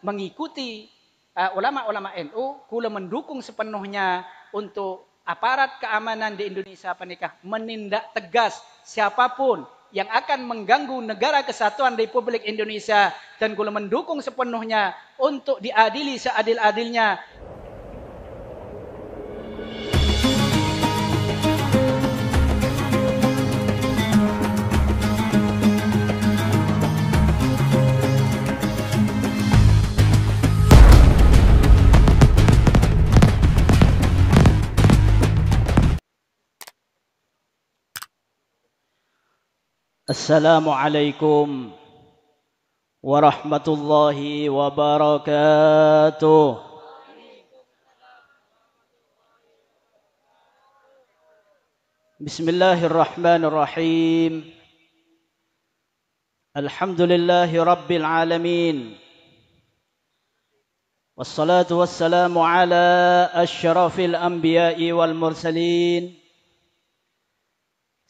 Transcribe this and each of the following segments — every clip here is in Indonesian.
mengikuti ulama-ulama NU, kula mendukung sepenuhnya untuk aparat keamanan di Indonesia penikah menindak tegas siapapun yang akan mengganggu negara kesatuan Republik Indonesia, dan kula mendukung sepenuhnya untuk diadili seadil-adilnya. Assalamualaikum warahmatullahi wabarakatuh. Bismillahirrahmanirrahim. Alhamdulillahi rabbil alamin. Wassalatu wassalamu ala asyrafil anbiya'i wal mursalin.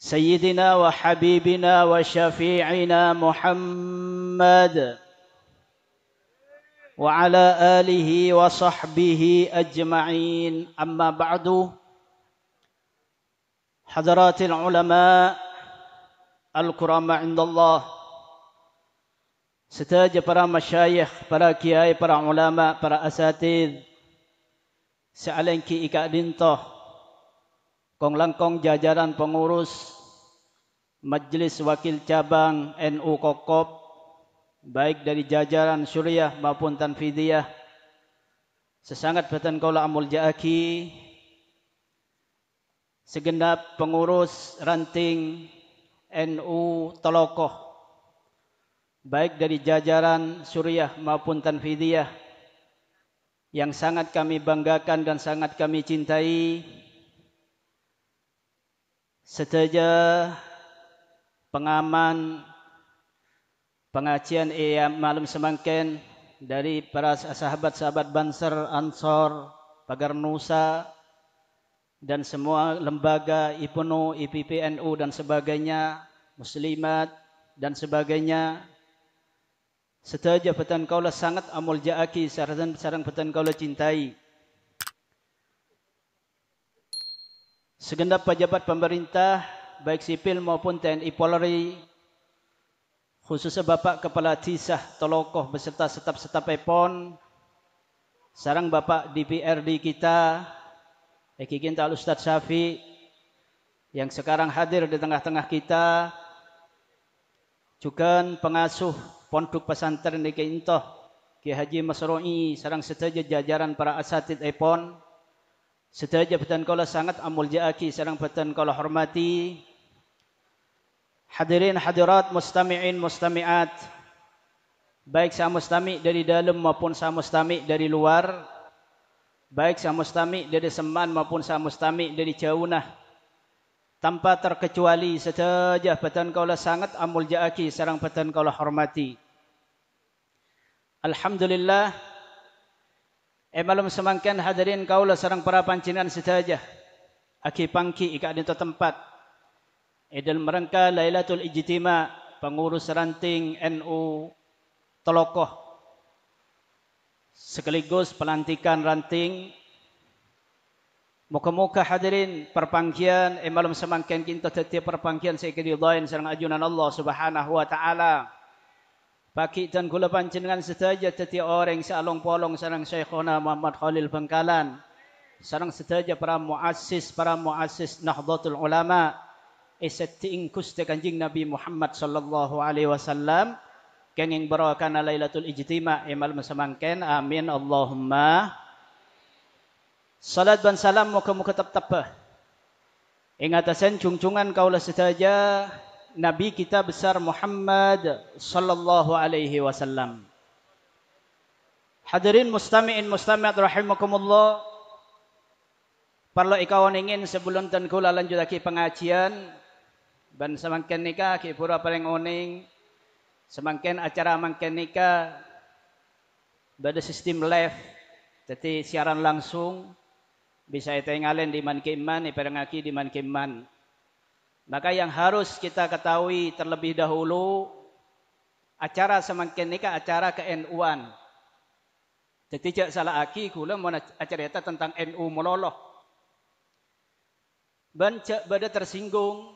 سيدنا وحبيبنا وشفيعنا محمد وعلى آله وصحبه أجمعين. أما بعد، حضرات العلماء الكرام عند الله، setaja para masyayikh, para kiai, para ulama, para asatidh, sealengki ika dintoh kong langkong jajaran pengurus Majelis Wakil Cabang NU Kokop, baik dari jajaran Syuriah maupun Tanfidiyah, sesangat batan kaula amul jaaki, segenap pengurus ranting NU Tolokoh, baik dari jajaran Syuriah maupun Tanfidiyah, yang sangat kami banggakan dan sangat kami cintai, setaja pengaman pengajian malam semangken dari para sahabat-sahabat Banser, Ansor, Pagar Nusa, dan semua lembaga IPNU, IPPNU dan sebagainya, Muslimat dan sebagainya. Setaja petan kaula sangat amul jaaki sareng petan kaula cintai. Segenap pejabat pemerintah, baik sipil maupun TNI Polri, khususnya Bapak Kepala Tisah Tolokoh beserta staf-staf EPON, sarang Bapak DPRD kita, Ekikinta Al-Ustadz Syafi, yang sekarang hadir di tengah-tengah kita, juga pengasuh Pondok Pesantren di Kintoh, Ki Haji Masroi, sarang setaja jajaran para asatidh EPON, setaja petan kaula sangat amul jaaki sareng petan kaula hormati. Hadirin hadirat, mustami'in mustami'at, baik sa mustami' dari dalam maupun sa mustami' dari luar, baik sa mustami' dari seman maupun sa mustami' dari jauhnah, tanpa terkecuali setaja petan kaula sangat amul jaaki sareng petan kaula hormati. Alhamdulillah, malam semangkan hadirin kaula sareng para pancingan setaja aki pangki ika dinto tempat dalam rangka Lailatul Ijtima pengurus ranting NU Tolokoh sekaligus pelantikan ranting. Muka-muka hadirin perpangkian malam semangkan kita setiap perpangkian saya kedidain sareng ajunan Allah Subhanahu wa taala. Paki dan gula pancingan setaja setiap orang sealong polong sareng Syekhona Muhammad Khalil Bangkalan, sareng setaja para muassis Nahdlatul Ulama, isatiing kuste kanjing Nabi Muhammad sallallahu alaihi wasallam, kenging barakana Lailatul Ijtima malam semangken. Amin Allahumma. Salat dan salam muka-muka tep-tep ingatasen cungcungan kaula setaja Nabi kita besar Muhammad sallallahu alaihi wasallam. Hadirin mustami'in mustami'at rahimakumullah, parlo ikaw ingin sebelum tan kula lanjut lagi pengajian ban semangken nikah ki pura paling oning semangken acara mangken nikah bada sistem live, jadi siaran langsung bisa itengalen di man kiman iperangaki di man kiman. Maka yang harus kita ketahui terlebih dahulu, acara semangkin nikah acara ke NU-an. Jadi salah aki kula mau cerita tentang NU meloloh. Bancak bada tersinggung.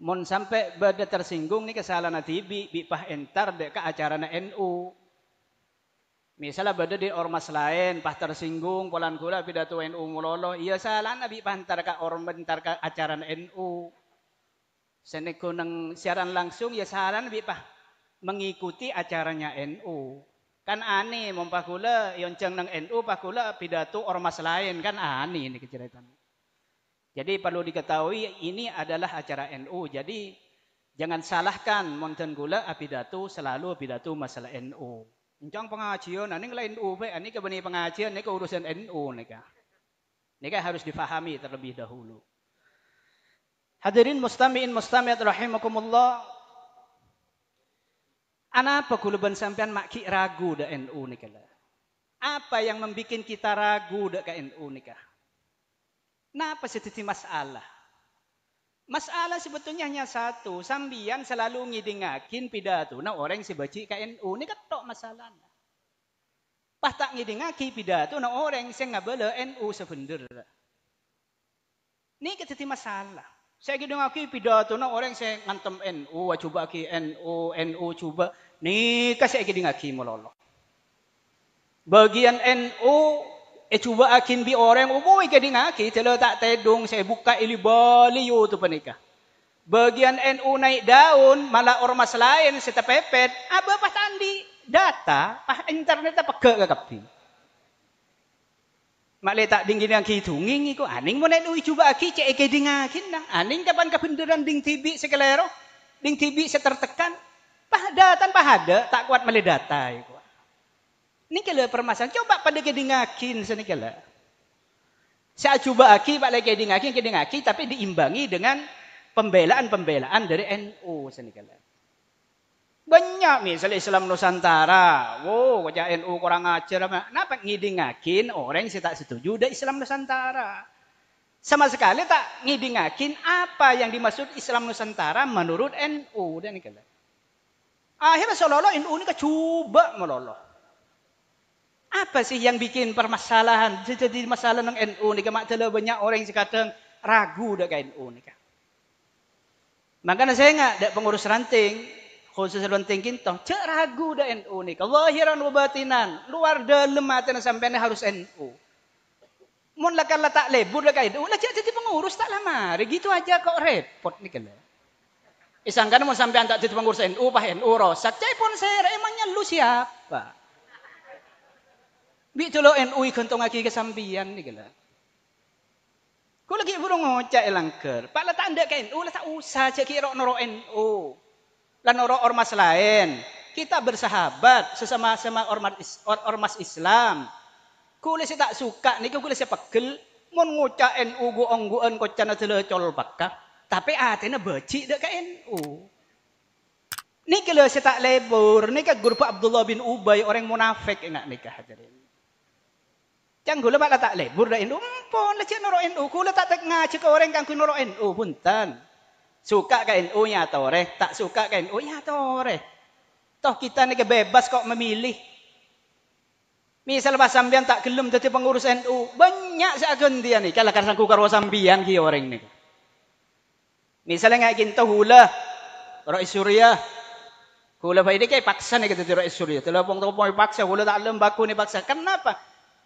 Mon sampai bada tersinggung ni kesalahan tibi bipah entar dek ke acara NU. Misalnya bada di ormas lain pah tersinggung polan kula pidato NU meloloh. Iya salah nabi pantar ka ormas entar ka acara NU. Seneko nang siaran langsung ya saran bipah mengikuti acaranya NU. Kan aneh mompah kula yonceng nang NU pah kula pidato ormas lain kan aneh ini keceritaan. Jadi perlu diketahui ini adalah acara NU. Jadi jangan salahkan monten kula pidato selalu pidato masalah NU. Encang pengajian ini lain NU be ini kebeni pengajian ini urusan NU nika. Nika harus difahami terlebih dahulu. Hadirin mustami'in mustami'at rahimakumullah. Anapa kuluban sampean maki ragu da NU nikah? Apa yang membuat kita ragu da ke NU nikah? Napa setiap masalah? Masalah sebetulnya hanya satu. Sambian selalu ngidingakin pidato na orang si baci ke NU ni ketok masalahnya. Pas tak ngidingaki pidato na orang si ngabala NU sebenernya. Ni ketiti masalah. Saya kira ngaki pidato na orang saya ngantem NU, coba ki NU coba. Ni kasi kira ngaki mololo. Bagian NU, coba akin bi orang, boy kira ngaki, telo tak tedong saya buka ili bali yo tu panika. Bagian NU naik daun, malah ormas lain saya pepet, aba pas tandi data, pas internet apa kekapi. Mak tak dingin yang hitungin iko aning mo NU coba aki cek dingakin dah aning kapan kebenderan ding tibi sekelero ding tibi setertekan datan ada tak kuat mele data iko ni kala permasalahan coba pada kedingakin seni kala saya coba aki pak lagi kedingakin tapi diimbangi dengan pembelaan dari NU seni kala. Banyak misalnya Islam Nusantara. Wow, wajah NU kurang ajar. Kenapa ngidingakin orang yang tak setuju dengan Islam Nusantara? Sama sekali tak ngidingakin apa yang dimaksud Islam Nusantara menurut NU. Akhirnya seolah-olah NU ini kecoba meloloh. Apa sih yang bikin permasalahan? Jadi masalah dengan NU ini. Makanya banyak orang yang kadang ragu dengan NU ini. Makanya saya nggak pengurus ranting. Khusus ranting kinto, cek ragu da NU ni. Zahiran wa batinan, luar dalam matan sampai harus NU. Mun lakal tak lebur da NU, lah cek jadi pengurus tak lama. Gitu aja kok repot ni kala. Isangkan mun sampean tak jadi pengurus NU, pah NU rosak. Cek pun saya emangnya lu siapa? Bi colo NU ikentong aki kesambian ni kala. Kau lagi burung ngocak elangker. Pak lah tak ada ke NU, lah tak usah cek kira noro NU. Dan ormas lain. Kita bersahabat sesama ormas Islam. Kulis tak suka, ni kulis pegel. Mun ngucak NU guong-guon kocan atele col bakka. Tapi atena becik dek ke NU. Ni kalau saya tak lebur, ni kan grup Abdullah bin Ubay orang munafik ingat nikah hadirin. Jangan gula bakal tak lebur dak NU. Pun lah cik noro NU. Gula tak ngaji ke orang kan ku noro NU punten. Suka ke NU nya toreh, tak suka ke NU nya toreh. Toh kita ni bebas kok memilih. Misal pas sambian tak gelem jadi pengurus NU, banyak seagen dia ni. Kalau kan aku karo sambian ki orang ni. Misalnya ngak kinto hula, Rais Suriah. Hula faide kay paksa ni kita Rais Suriah. Telepon paksa, hula tak lem baku ni paksa. Kenapa?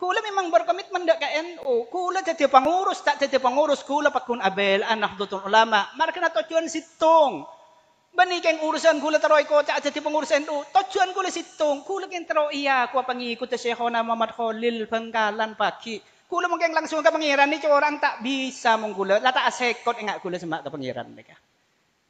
Kula memang berkomitmen dak ke NU. Kula jadi pengurus, tak jadi pengurus. Kula pakun abel Nahdlatul Ulama. Marka na tujuan situng. Bani keng urusan kula taroy ko tak jadi pengurus NU. Tujuan kula situng. Kula keng taroy iya. Kua pengikut Syekhona Muhammad Khalil Bangkalan pagi. Kula mungkin langsung ke pangeran ni orang tak bisa menggula. Lah tak asekot enggak kula semak ke pangeran mereka.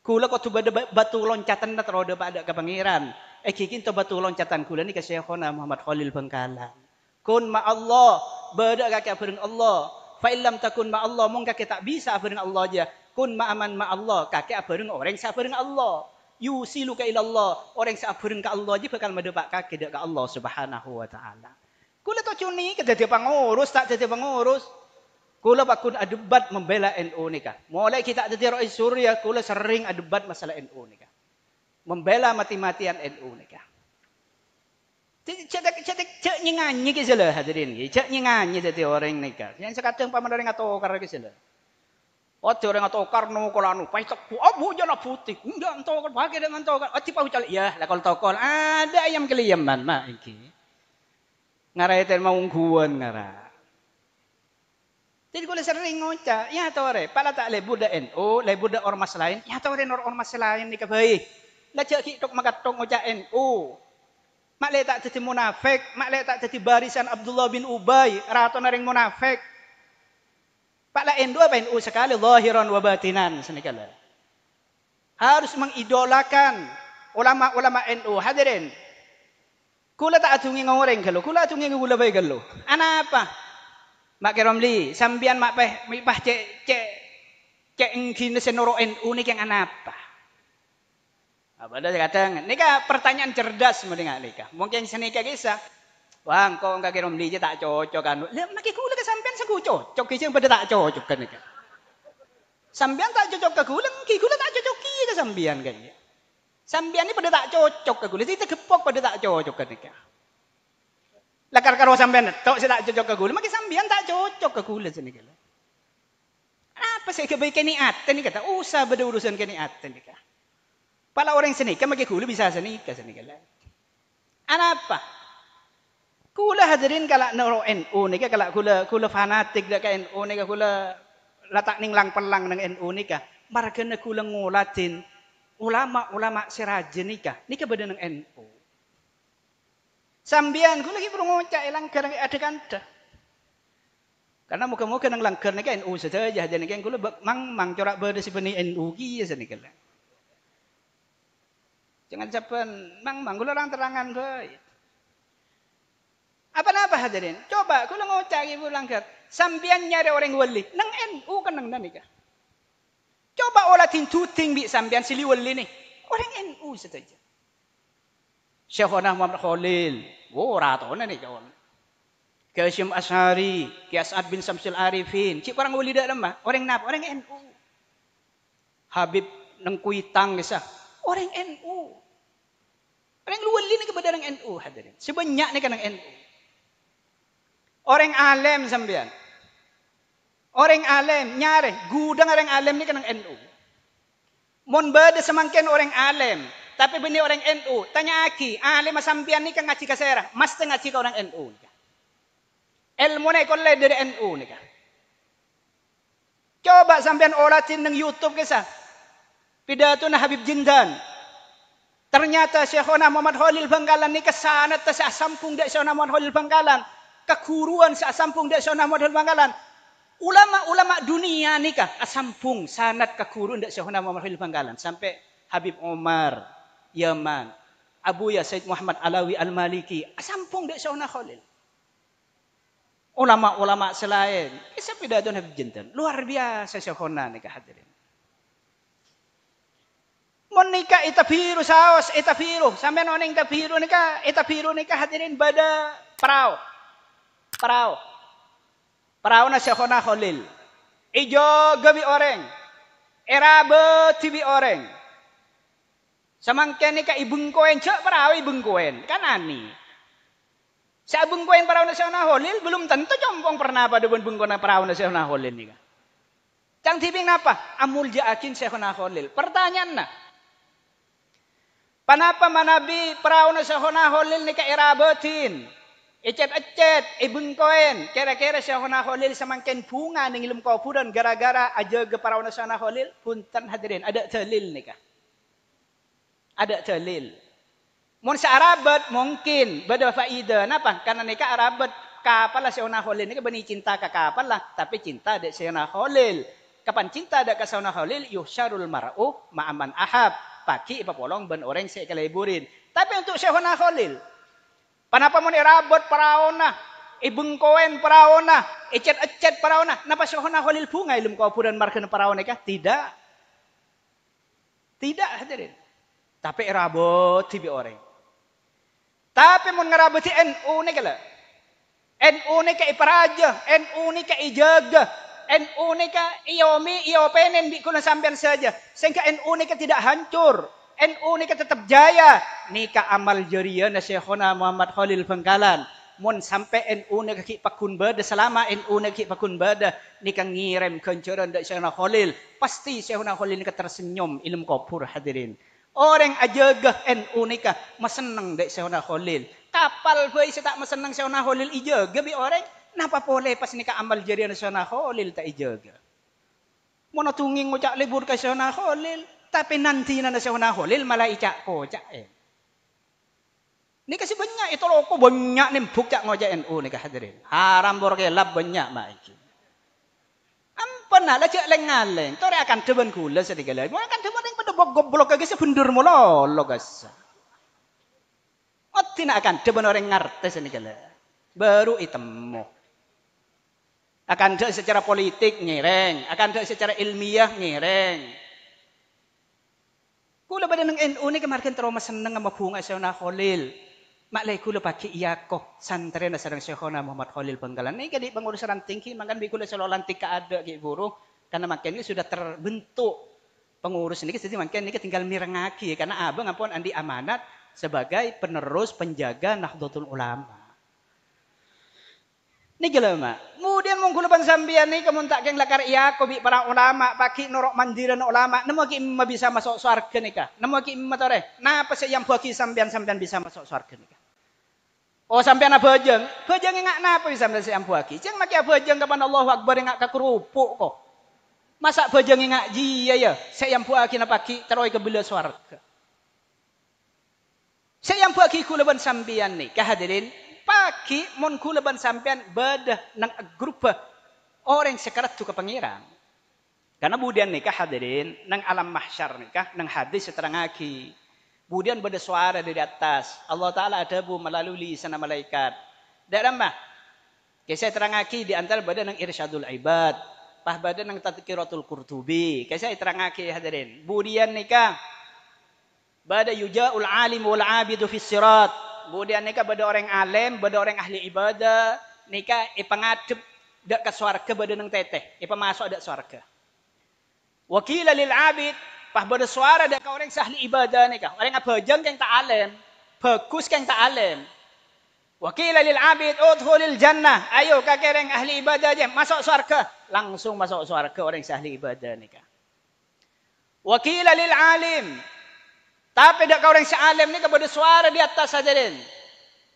Kula kok tuh batu loncatan na taroy pada ke pangeran. Kikin to batu loncatan kula ni ke Syekhona Muhammad Khalil Bangkalan. Kun ma Allah, berada kaki abaring Allah. Fa illam takun ma Allah, mungkin kaki tak bisa abaring Allah aja. Kun ma aman ma Allah, kaki abaring orang sabaring Allah. Yusilu ka ilallah, orang sabaring ka Allah aja bakal mendepak kaki dek ka Allah Subhanahu wa taala. Kula to cuni ke jadi pengurus tak jadi pengurus. Kula pakun adebat membela NU nikah. Mulai kita jadi Rais Suriah, kula sering adebat masalah NU nikah. Membela mati-matian NU nikah. Cek nyanyi ke sila hadirin. Cek nyanyi jadi orang nikah. Yang sekadang paman orang atokar ke sila. Ada orang atokar no kolanu. Paitak bu abu jana putih. Enggak atokar pakai dengan atokar. Ati pau cali. Ya lah kalau tokol ada ayam keliaman mak iki. Ngarai ten mau ungguan ngarai. Jadi kalau sering ngocak, ya tore, pala tak lebuda NU, lebuda ormas lain, ya tore ormas lain ni kebaik. Lah cek tok magatok ngocak NU. Mak le tak jadi munafik, mak le tak jadi barisan Abdullah bin Ubay, rato naring munafik. Pak la NU apa NU sekali, zahiran wa batinan senikala. Harus mengidolakan ulama-ulama NU. Hadirin, kula tak atungi ngoreng kalau, kula atungi ngula bay kalau. Ana apa? Mak Romli, sambian mak pah cek engkin senoro NU ni yang apa? Apa dah kadang, nika pertanyaan cerdas mendingan nika. Mungkin senika kisah, bang kau enggak Romli je tak cocok kan? Lah makin kula ke sambian seku cocok, kisah pada tak cocok kan nika. Sambian tak cocok ke kula tak cocok ke sambian kan ya. Sambian ni pada tak cocok ke kula, kita gepok pada tak cocok kan nika. Lakar karo sampean tok saya tak cocok ke kula, makin sampean tak cocok ke kula sini kala. Apa saya kebaikan niat ni kata, usah beda urusan ke niat ni kata. Pala orang sini kan makin kula bisa sini kala. Apa? Kula hadirin kala noro NU ni kala kula fanatik dak ke NU ni kula latak ning lang pelang nang NU ni ka. Margane kula ngolatin ulama-ulama sirajen nika beda nang NU. Sambian ku lagi berngocak langkar ada kanta. Karena muka-muka nang langkar ni kan NU saja jadi kan ku mang corak berde si beni NU ki ya sini kala. Jangan capan mang ku orang terangan bae. Apa-apa hadirin? Coba ku ngocak ibu langkar. Sambian nyari orang wali nang NU kan nang nanika. Coba olah tuting bi sambian sili wali ni. Orang NU saja. Syekhona Muhammad Khalil, rato na ni kawan. Kasyim Asy'ari, As'ad bin Samsul Arifin, cik orang wali dak lemah, orang napa? Orang NU. Habib nang Kuitang kisah, orang NU. Orang wali ni kepada orang NU hadirin. Sebanyak ni kan orang NU. Orang alim sampean. Orang alim nyare, gudang orang alim ni kan orang NU. Mon bade semangken orang alim. Tapi benih orang NU, tanya aki, alim sampian ni kan ngaji ke serah, mesti ngaji ke orang NU. Ilmu ni kolai dari NU ni kan. Coba sampian olatin nang YouTube kisah. Pidato na Habib Jindan. Ternyata Syekhona Muhammad Khalil Bangkalan ni kesanat sa sampung dak Syekhona Muhammad Khalil Bangkalan. Kekuruan sa sampung dak Syekhona Muhammad Khalil Bangkalan. Ulama-ulama dunia ni kah asampung sanat kekuruan dak Syekhona Muhammad Khalil Bangkalan sampai Habib Omar Yaman, Abu Ya Said Muhammad Alawi Al-Maliki, asampung dak Syekhona Khalil. Ulama-ulama selain, kisah pidato Habib Jindan, luar biasa Syekhona ni hadirin. Monika itabiru saos, itabiru, sampai noning itabiru ni hadirin pada perahu na Syekhona Khalil. Ijo gabi orang, erabe tibi orang. Samangken ni ka ibengkoen cek perahu ibengkoen kan ani. Sa ibengkoen perahu na Syekhona Khalil belum tentu jompong pernah pada bengkoen perahu na Syekhona Khalil ni ka. Cang tibing napa? Amul jaakin Syekhona Khalil. Pertanyaan na. Panapa manabi perahu na Syekhona Khalil ni ka irabetin? Ecet-ecet ibengkoen kira-kira Syekhona Khalil samangken bunga ning ilmu kaupuran gara-gara aja ke perahu na Syekhona Khalil punten hadirin ada dalil ni ka. Ada dalil. Mun sa Arabat mungkin beda faida. Napa? Karena nika Arabat kapal lah Syekhona Khalil nika bani cinta ka kapal lah, tapi cinta dek Syekhona Khalil. Kapan cinta dek ka Syekhona Khalil yusyarul mar'u ma'aman ahab. Paki ipapolong ben orang sekaliburin. Tapi untuk Syekhona Khalil, panapa mun Arabat paraona, ibengkoen paraona, ecet-ecet paraona, napa Syekhona Khalil bunga ilmu kaupuran markeun paraona kah? Tidak. Tidak hadirin. Tapi rabot tibi orang. Tapi mun ngaraboti NU ni kala. NU ni ka iparaja, NU ni ka ijaga, NU ni ka iyomi, iyopenen di kuna sampean saja. Sehingga NU ni ka tidak hancur. NU ni tetap jaya. Nika amal jariah na Syekhona Muhammad Khalil Bangkalan. Mun sampai NU ni kaki pakun bada selama NU ni kaki pakun bada nika ngirim kencuran dak Syekhona Khalil. Pasti Syekhona Khalil nika tersenyum ilmu kopur hadirin. Orang ajagah NU nika maseneng dak Syekhona Khalil. Kapal boy tak maseneng Syekhona Khalil ijaga bi orang. Napa boleh pas nika amal jariah na Syekhona Khalil tak ijaga. Mono tunging ngucak libur ke Syekhona Khalil. Tapi nanti na Syekhona Khalil malah icak kocak Ni kasi banyak itu loko banyak nimpuk cak ngojak NU ni hadirin. Haram borgelab banyak maiki. Ampun lah cak lengaleng. Tore akan deban kula sedikala. Mo akan deban yang pada goblok kage sebendur molo lo gas. Otina akan deban orang ngerti sedikala. Baru itemu. Akan dek secara politik nyereng, akan dek secara ilmiah nyereng. Kula pada nang NU ni kemarin trauma seneng sama bunga Syekhona Khalil. Maklay kula pakai iyakoh santren sareng Syekhona Muhammad Khalil Bangkalan. Ni kadi pengurus ranting makan bi kula selalu lantik ka ada ki buruh karena makin ini sudah terbentuk pengurus ini jadi makin ini tinggal mirengaki karena abang ngapun andi amanat sebagai penerus penjaga Nahdlatul Ulama. Ni gelama. Kemudian mengkulaban sambian ni kamu tak keng lakar iya ko bi para ulama paki norok mandiran ulama nemu ki imma bisa masuk surga nikah. Nemu ki imma tore. Napa sih yang bagi sambian bisa masuk surga nikah. Oh sambian apa bojeng? Bojeng ngak napa bisa sambian bagi? Jeng maki bojeng kapan Allahu Akbar ngak ka kerupuk kok. Masa bojeng ngak jia ya. Saya yang bagi napa ki teroi ke bela surga. Saya yang bagi kulaban sambian ni kehadirin pagi mon kulaban sampean badah nang grup orang sekarat tu ke pangeran. Karena budian nikah hadirin nang alam mahsyar nikah nang hadis seterangaki. Budian bada suara dari atas. Allah Taala adabu melalui lisan malaikat. Dak mah. Kisah terangaki di antara bada nang irsyadul ibad. Pah bada nang tadhkiratul Qurtubi. Kisah terangaki hadirin. Budian nikah bada yujaul alim wal abidu fis sirat. Kemudian nikah pada orang alim, pada orang ahli ibadah, nikah ipangadep dak ke swarga pada nang teteh, ipamasuk dak swarga. Wakila lil abid, pah pada suara dak ka orang ahli ibadah nikah. Orang abajang kang tak alim, bagus kang tak alim. Wakila lil abid udkhulil jannah. Ayo kakereng ahli ibadah je masuk swarga. Langsung masuk swarga orang ahli ibadah nikah. Wakila lil alim tapi dak kau orang si alim ni kepada suara di atas saja den.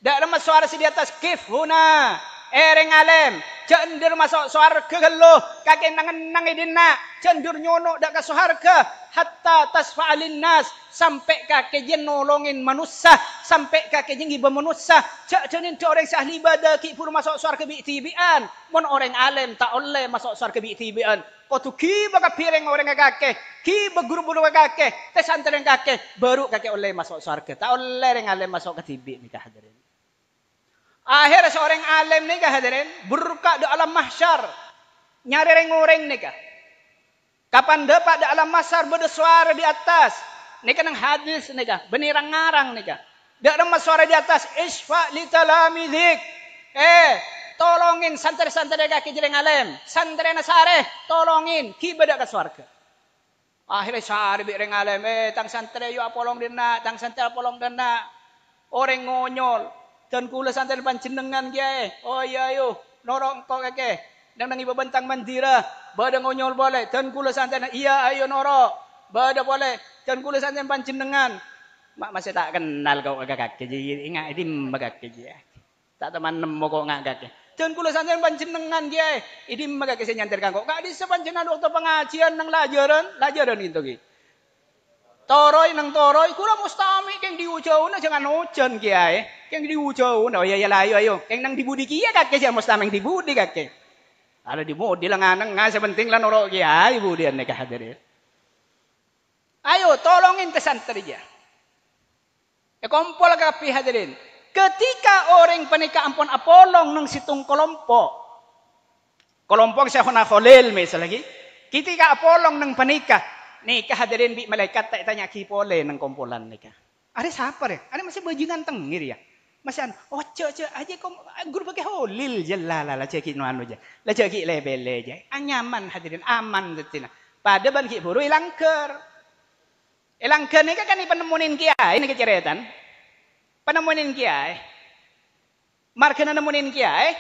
Dak ada suara si di atas kif huna. Ereng alim. Cendur masuk suara ke geluh. Kakek nang idina. Cendur nyono dak ke suarga. Hatta tasfa'alin nas. Sampai kakek jen nolongin manusia. Sampai kakek jen iba manusia. Cak jenin tu orang si ahli ibadah. Ki pun masuk suarga bi'tibian. Mon orang alim tak oleh masuk suarga bi'tibian. Kau tu ki baka piring orang kakek. Ki beguru-guru kakek. Tes antren kakek. Baru kakek oleh masuk surga. Tak oleh orang alim masuk ke tibi ni hadirin. Akhir seorang alim ni hadirin. Berka di alam mahsyar. Nyari orang-orang ni kapan dapat di alam mahsyar bersuara di atas. Ni kan hadis ni benirang-ngarang ni Dak ada suara di atas. Isfa li talamidik. Tolongin santri-santri kaki jereng alim. Santri nasare. Tolongin. Ki bedak ke surga. Akhirnya sehari bireng alim. Tang santri yu apolong dina. Tang santri apolong dina. Orang ngonyol. Dan kula santri panjenengan kia. Oh iya yu. Norong kok kake. Dan nang iba bentang mandira. Bada ngonyol boleh. Dan kula santri. Iya ayo norok. Bada boleh. Dan kula santri panjenengan. Mak masih tak kenal kau kaki. Jadi ingat ini magaki. Tak teman nemu kok ngagak. Dan kula santen panjenengan kiai, idi magake sing nyantir kanggo. Kak di sepanjenengan waktu pengajian nang lajaran itu ki. Toroi nang toroi kula mustami keng diujauna jangan ojan kiai. Keng diujauna oh ya ayo. Keng nang dibudi kiai kakek jangan mustami dibudi kakek. Ada di budi langanang nga sepenting lan oro kiai budian nek hadirin. Ayo tolongin ke santri ya. Kumpul kapi hadirin. Ketika orang penikah ampun apolong nang situng kelompok. Kelompok Syekhona Khalil misal lagi. Ketika apolong nang penikah. Nikah hadirin bi malaikat tak tanya kipole nang kumpulan nikah. Ada siapa ya? Ada masih bajingan tengir ya. Masih cek aja kom guru pakai Khalil je lah cekik no anu je. Lah cekik lebele je. Anyaman hadirin aman detina. Pada ban ki buru ilangker. Elangker ni kan penemuin kiai ni keceretan. Penemuin kiai. Markena nemuin kiai,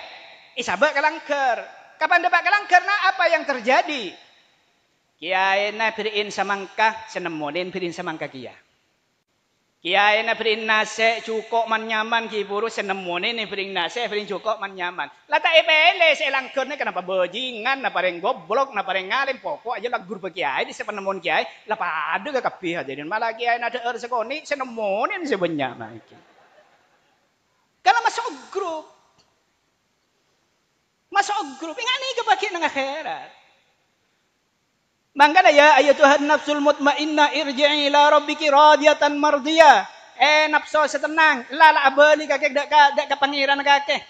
isabak kelangker. Kapan dapat kelangker? Nah, apa yang terjadi? Kiai na beriin samangkah, senemunin beriin samangkah kiai. Kiai na beriin nase cukup man nyaman kiburu senemunin beriin nase beriin cukup man nyaman. Lata epele selangker ni kenapa bajingan, napa reng goblok, napa reng ngalim pokok aja lah guru kiai di sepenemun kiai, lah pada ke kapih hadirin malah kiai na deer sekoni senemunin sebenyak lagi. Kalau masuk grup, ingani kebaki nang akhirat. Mangkana ya ayatuhan nafsul mutmainnah irji'i ila rabbiki radiyatan mardiyah. Nafsu setenang, lala abali kakek dak ke pangeran kakek.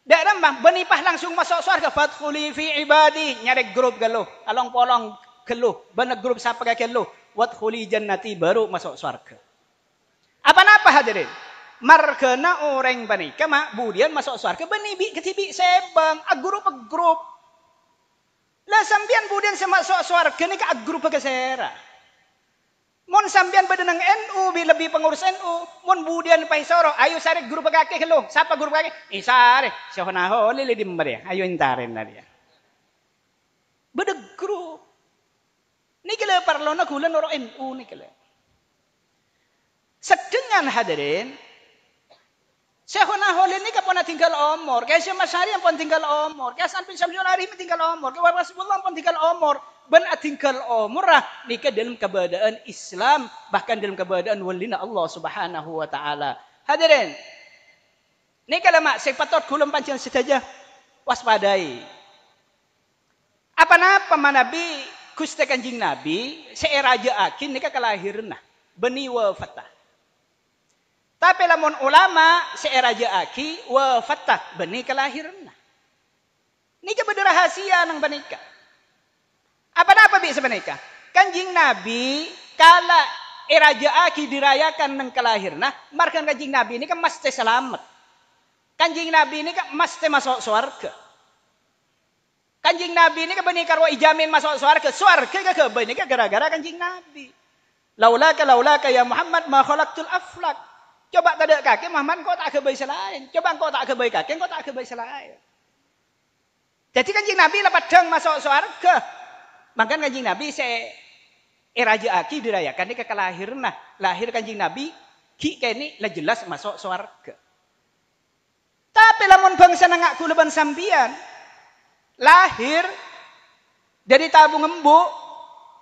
Dak rambang benipah langsung masuk surga fadkhuli fi ibadi, nyari grup geluh, along polong geluh, bener grup siapa kakek geluh, wadkhuli jannati baru masuk surga. Apa-apa hadirin? Markena orang banika mak budian masuk surga benibi ketibi sebang grup. Lah sambian budian semasuk surga ni ke grup kesera. Mon sambian badanang NU lebih pengurus NU, mon budian pai soro, ayo sare grup kakek hello. Siapa grup kakek? Sare, siapa naho lili di mbari. Ayo intaren na dia. Beda grup. Ni kele parlo na kulan orang NU ni kele. Sedengan hadirin, Syekhuna Holil ni kapon tinggal umur, kaya Syekh Masyari pun tinggal umur, kaya Sanpin Syamsul Arif tinggal umur, kaya Rasulullah pun tinggal umur, ben tinggal umur lah nikah dalam keberadaan Islam, bahkan dalam keberadaan walina Allah Subhanahu wa taala. Hadirin, ni kalau mak sepatot kulum pancen saja waspadai. Apa-apa manabi Gusti Kanjeng Nabi seeraja akin nikah kelahiran beni wafatah. Tapi lamun ulama seeraja aki wafatah beni kelahiran. Nika beda rahasia nang benika. Apa bi sebenika? Kanjing Nabi kala eraja aki dirayakan nang kelahiran, markan kanjing Nabi ini kan mesti selamat. Kanjing Nabi ini kan mesti masuk surga. Kanjing Nabi ini kan beni karwa ijamin masuk surga. Surga ke beni gara-gara kanjing Nabi. Laulaka ya Muhammad ma khalaqtul aflak. Coba tak ada kaki, Muhammad kau tak kebaik selain. Coba kau tak kebaik kaki, kau tak kebaik selain. Jadi kanjing Nabi lepas deng masuk surga. Maka kanjing Nabi raja aki dirayakan ni kelahiran lahir kanjing Nabi ki kini lah jelas masuk surga. Tapi lamun bangsa nangak kulaban sambian lahir dari tabung embuk.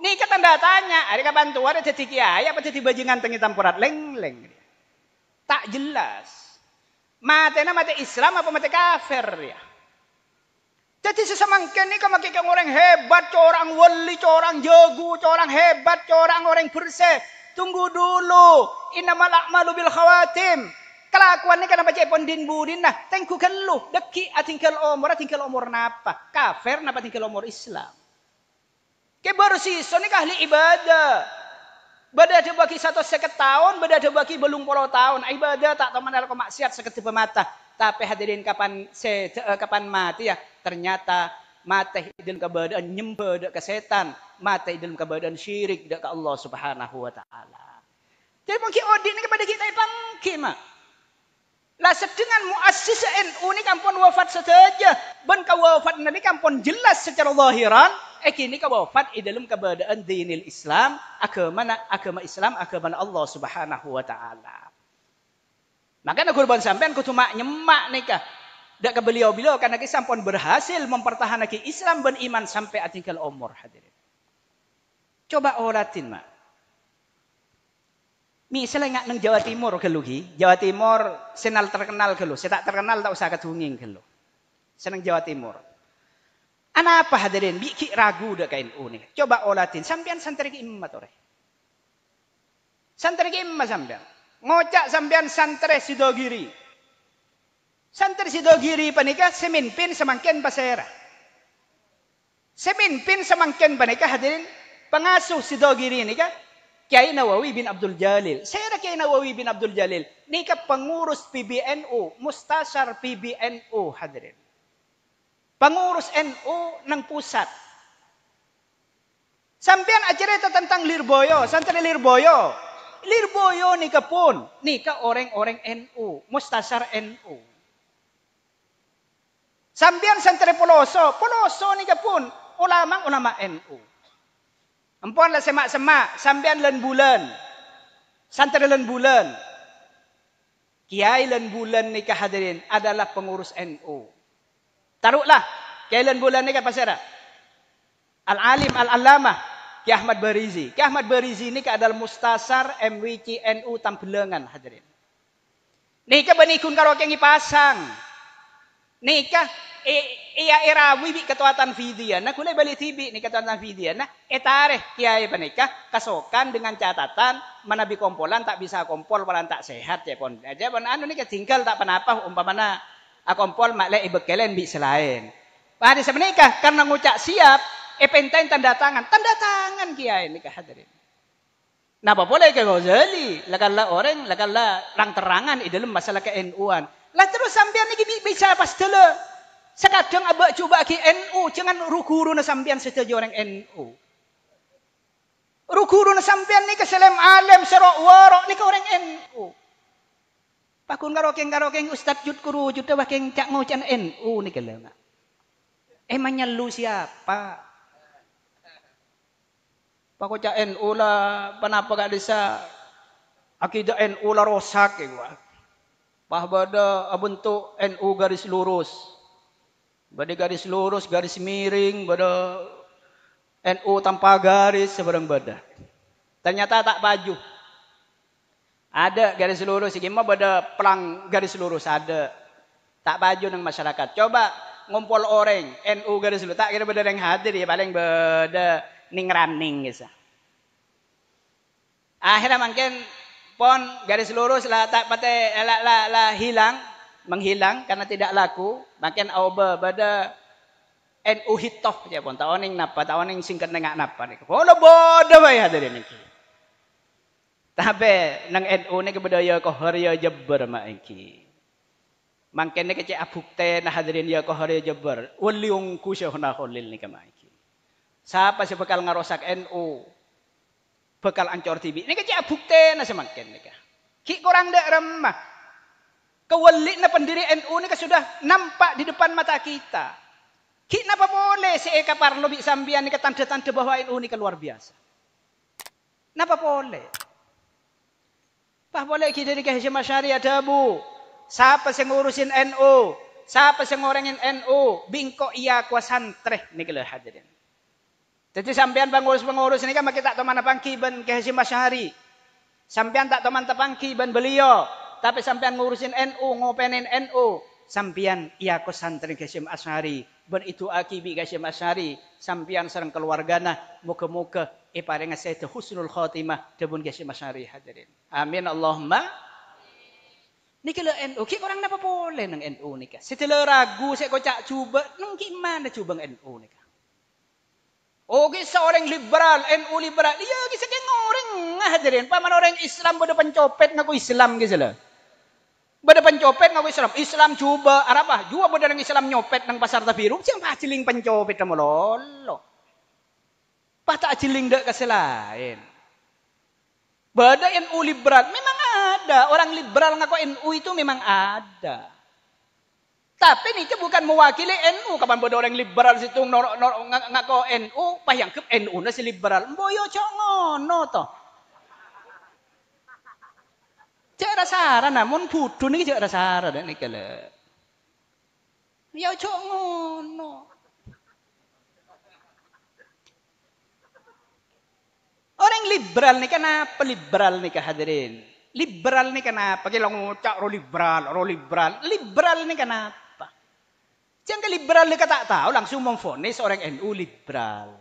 Ni tanda tanya, ada kapan tua ada jadi kiai apa jadi bajingan tengi tampurat leng. Tak jelas. Matena mati Islam apa mati kafir ya. Jadi sesemangkan ni kalau makin orang hebat, orang wali, orang jago, orang hebat, orang bersih. Tunggu dulu. Innamal a'malu bil khawatim. Kelakuan ni kan baca pondin budin nah. Tengku keluh. Deki tinggal umur napa? Kafir napa tinggal umur Islam. Ke baru sisa ni ahli ibadah. Bada ada bagi 150 tahun, bada ada bagi belum 10 tahun. Ibadah tak tahu mana maksiat seketika mata. Tapi hadirin kapan mati ya? Ternyata mati dalam keberadaan nyembah ke setan, mati dalam keberadaan syirik ke Allah Subhanahu wa taala. Jadi mungkin odin ni kepada kita pangki mak. Lah sedengan muassis NU ni kampun wafat saja. Ben ka wafat ni kampun jelas secara zahiran. Kini ka wafat dalam keberadaan dinil Islam, agama Islam, agama Allah Subhanahu wa taala. Maka kurban sampean kudu mak nyemak nikah. Dak ke beliau-beliau karena kita sampun berhasil mempertahankan Islam dan iman sampai atingkal umur hadirin. Coba olatin mak. Misalnya nang Jawa Timur geluhi, Jawa Timur senal terkenal gelu, saya tak terkenal tak usah ketunging gelu. Senang Jawa Timur. Ana apa hadirin? Biki ragu dah kain uni. Coba olatin. Sampian santri ki immat ore. Santri ki immat sampian. Ngocak sampian santri Sidogiri. Santri Sidogiri panika semimpin semangkin pasera. Semimpin semangkin panika hadirin pengasuh Sidogiri ini kan Kiai Nawawi bin Abdul Jalil. Saya Kiai Nawawi bin Abdul Jalil. Nika pengurus PBNU, mustasar PBNU hadirin. Pengurus NU nang pusat. Sampean acerita tentang Lirboyo, santri Lirboyo. Lirboyo nikah pun, nikah orang-orang NU, mustasar NU. Sampean santri Poloso, Poloso nikah pun, ulama NU. Empon lah semak-semak, sampean len bulan. Santri len bulan. Kiai len bulan nikah hadirin adalah pengurus NU. Taruhlah, kiai len bulan nikah pasara. Al-alim al-allamah Ki Ahmad Barizi. Ki Ahmad Barizi ini adalah mustasar MWC NU Tambelangan hadirin. Nikah benikun karo kengi pasang. Nikah iya irawi bi ketuatan vidya. Nah kulai balik tibi ni ketuatan vidya. Nah etareh kiai penikah kasokan dengan catatan manabi kompolan tak bisa kompol walan tak sehat ya pon. Aja pon anu ni tinggal tak panapa umpamana kompol mak le ibekelen bi selain. Pada semenikah karena ngucap siap pentain tanda tangan kiai nikah hadirin. Napa boleh ke Ghazali? Lagalla orang, lagalla terang-terangan di dalam masalah ke-NU-an. Lah terus sampean niki bisa pas dulu. Sekadang abak coba ke NU, jangan rukuru na sampean setuju orang NU. Rukuru na sampean nika selem alim serok warok nika orang NU. Pakun karokeng Ustaz Jud kuru jud wakeng cak ngocan NU nika lho. Emangnya lu siapa? Pakocak NU lah, kenapa gak bisa akidah NU lah rosak ya gua. Pah bada bentuk NU garis lurus. Bada garis lurus, garis miring, bada NU tanpa garis sebarang bada. Ternyata tak baju. Ada garis lurus, gimana bada pelang garis lurus ada. Tak baju nang masyarakat. Coba ngumpul orang NU garis lurus, tak kira bada yang hadir ya paling bada ning running gitu. Akhirnya makin pon garis lurus lah tak pakai lah menghilang karena tidak laku. Makin auba pada NU hitoh ya pon taoning napa taoning singkat nengak napa nih. Kalau bodoh ya hadirin ini. Tapi nang NU ni kebudaya kohariya jabbar mak iki. Makin ni kecik abukte nah hadirin ya kohariya jabbar. Waliung kusyahna kholil ni kama iki. Siapa sih bakal ngarosak NU? Bakal ancor TV. Ini kecil bukti na semakin nih. Ki kurang dek remah. Kewalik na pendiri NU ini sudah nampak di depan mata kita. Ki napa boleh si Eka Parlo bi sambian nih tanda-tanda bahwa NU ini luar biasa. Napa boleh? Pak boleh kita dari Hasyim Asy'ari ada bu. Siapa yang ngurusin NU? Siapa yang ngorengin NU? Bingko iya kuasantreh nih kalau hadirin. Jadi sampean pengurus ini kan kita tak teman pangki ban ke Hasyim Asy'ari. Sampean tak teman tepangki ban beliau, tapi sampean ngurusin NU, ngopenin NU. Sampean iya ko santri ke Hasyim Asy'ari, ban itu akibi ke Hasyim Asy'ari. Sampean sareng keluargana muga-muga paring saya husnul khotimah debun ke Hasyim Asy'ari hadirin. Amin Allahumma. Niki le NU, ki orang napa boleh nang NU nika. Setelah ragu saya kocak coba, nang gimana coba NU nika. Oh, kisah orang liberal, NU liberal. Iya, kisah kayak orang hadirin. Paman orang Islam pada pencopet ngaku Islam gitu lah. Pada pencopet ngaku Islam. Islam coba apa? Juga pada orang Islam nyopet nang pasar tabiru. Siang paciling pencopet kamu lolo. Patah ciling dak keselain. Pada NU liberal memang ada. Orang liberal ngaku NU itu memang ada. Tapi ini bukan mewakili NU. Kapan bodoh orang liberal situ ngaku NU, payang ke NU na si liberal. Boyo cok ngono toh. Cek rasara namun putu ni cek rasara dan ni kala. Ya cok ngono. Orang liberal ni kenapa liberal ni hadirin? Liberal ni kenapa? Kita ngucap liberal. Liberal ni kenapa? Jangan liberal dia tak tahu langsung memfonis orang NU liberal.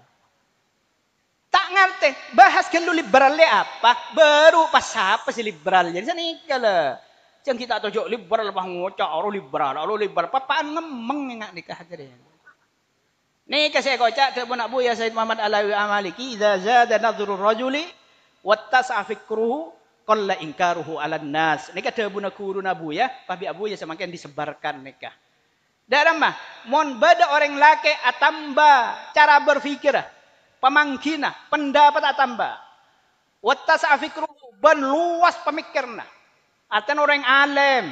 Tak ngerti bahas kalau liberalnya apa baru pas apa sih liberal jadi sana kalau jangan kita tunjuk liberal bah ngocak orang liberal papaan ngemeng enggak nikah hadirin. Nikah saya kocak tu pun Abu ya Said Muhammad Alawi Amaliki idza zada nadhrul rajuli wattasa fikruhu qalla inkaruhu 'alan nas. Nikah tu pun guru Abu ya, pabi Abu ya semakin disebarkan nikah. Dalam mah, mon beda orang laki atamba cara berfikir. pemangkina, pendapat tambah. Wattasa fikruhu, ben luas pemikirna. Artinya orang alim,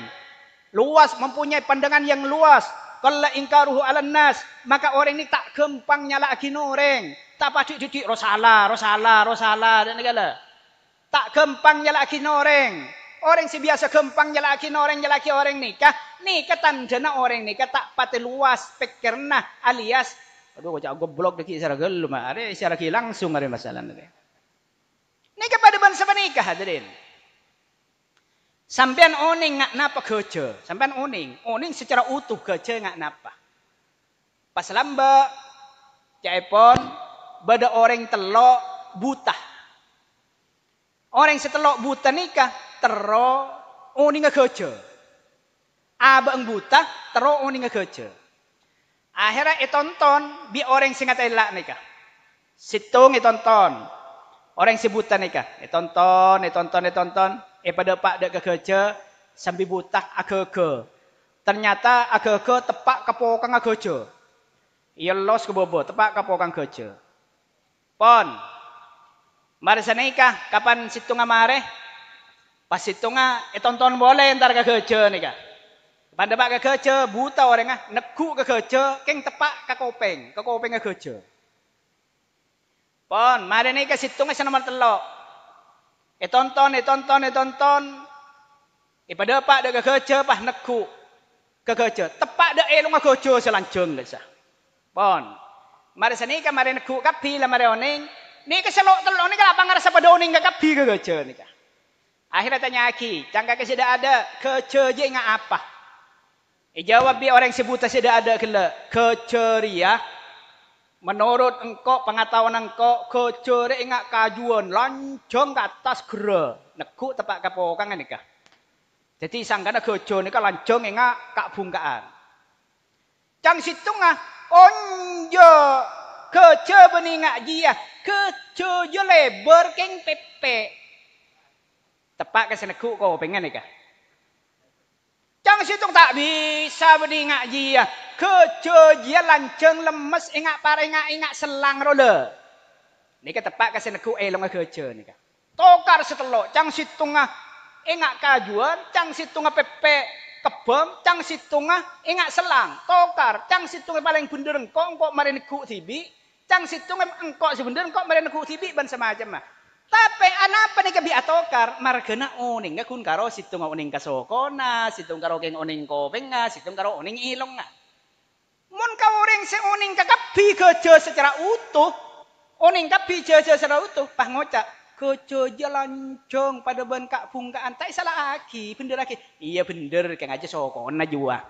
luas, mempunyai pandangan yang luas. Kalau ingkaruhu ala nas, maka orang ini tak gampang nyalakin orang. Tak pacik-cicik, rosalah, dan segala. Tak gampang nyalakin orang. Orang si biasa gampang nyalakin orang, nyalaki orang nikah. Nikah tandana orang nikah tak pati luas pikirna alias. Aduh, kocak goblok deki secara gelum. Ada secara langsung ada masalah. Nikah pada bangsa menikah hadirin. Sampean oning ngak napa kerja. Sampean oning secara utuh kerja ngak napa. Pas lamba, caipon, bada orang telok buta. Orang setelok buta nikah, tero oning kerja. Abang buta, tero oning kerja. Akhirnya tonton, bi orang singat elak nikah. Situng tonton. Orang si buta nikah, tonton. Pada pak dek kerja sambil buta agak. Ternyata agak tepak kapokang kerja. Ia los ke bobo, tepak kapokang kerja. Pon, mari sana nikah, kapan situnga mare? Pas situnga, tonton boleh ntar ke kerja nikah. Pada pak ke kerja, buta orang neku ke kerja, keng tepak ke kopeng ke kerja. Pon, mari nikah situnga sana nomor telok. Tonton. Pada pak dah kerja pas neku ke kerja. Tepak dah elong ke kerja selancung dah. Pon. Mari sini kan mari neku kapi lah mari oning. Ni ke selok telok ni kenapa ngerasa pada oning ke kapi ke kerja ni kah? Akhirnya tanya aki, cangka ke sudah ada kerja je ingat apa? Jawab bi orang sebuta sudah ada keceria. Menurut engkau, pengetahuan engkau, kecuri ingat kajuan, lancong ke atas gera. Nekuk tepak kapokan nikah. Jadi sangkana kecuri nikah lancong ingat kak bungkaan. Cang situ onjo, kece beningak jia, kece jo lebar keng pepe. Tepak ke senekuk kau pengen nikah. Cang situ tak bisa beningak jia. Kece dia lanceng lemes ingat para ingat selang rola. Nika tepak kasih neku elong kece nika. Tokar setelok cang situnga ingat kajuan, cang situnga pepe kebom, cang situnga ingat selang. Tokar cang situnga paling bener engkau mari neku tibi, cang situnga engkau sebener engkau mari neku tibi ban semacam mah. Tapi anapa nika bi atokar margana oning kun karo situnga oning kasokona, situng karo keng oning kopenga, situng karo oning ilonga. Mun kau orang seoning kakapi kerja secara utuh, oning kapi kerja secara utuh, pah ngocak kerja lancong pada ban kak bungkaan, tak salah aki, bener aki, iya bener, kayak aja sokona jua.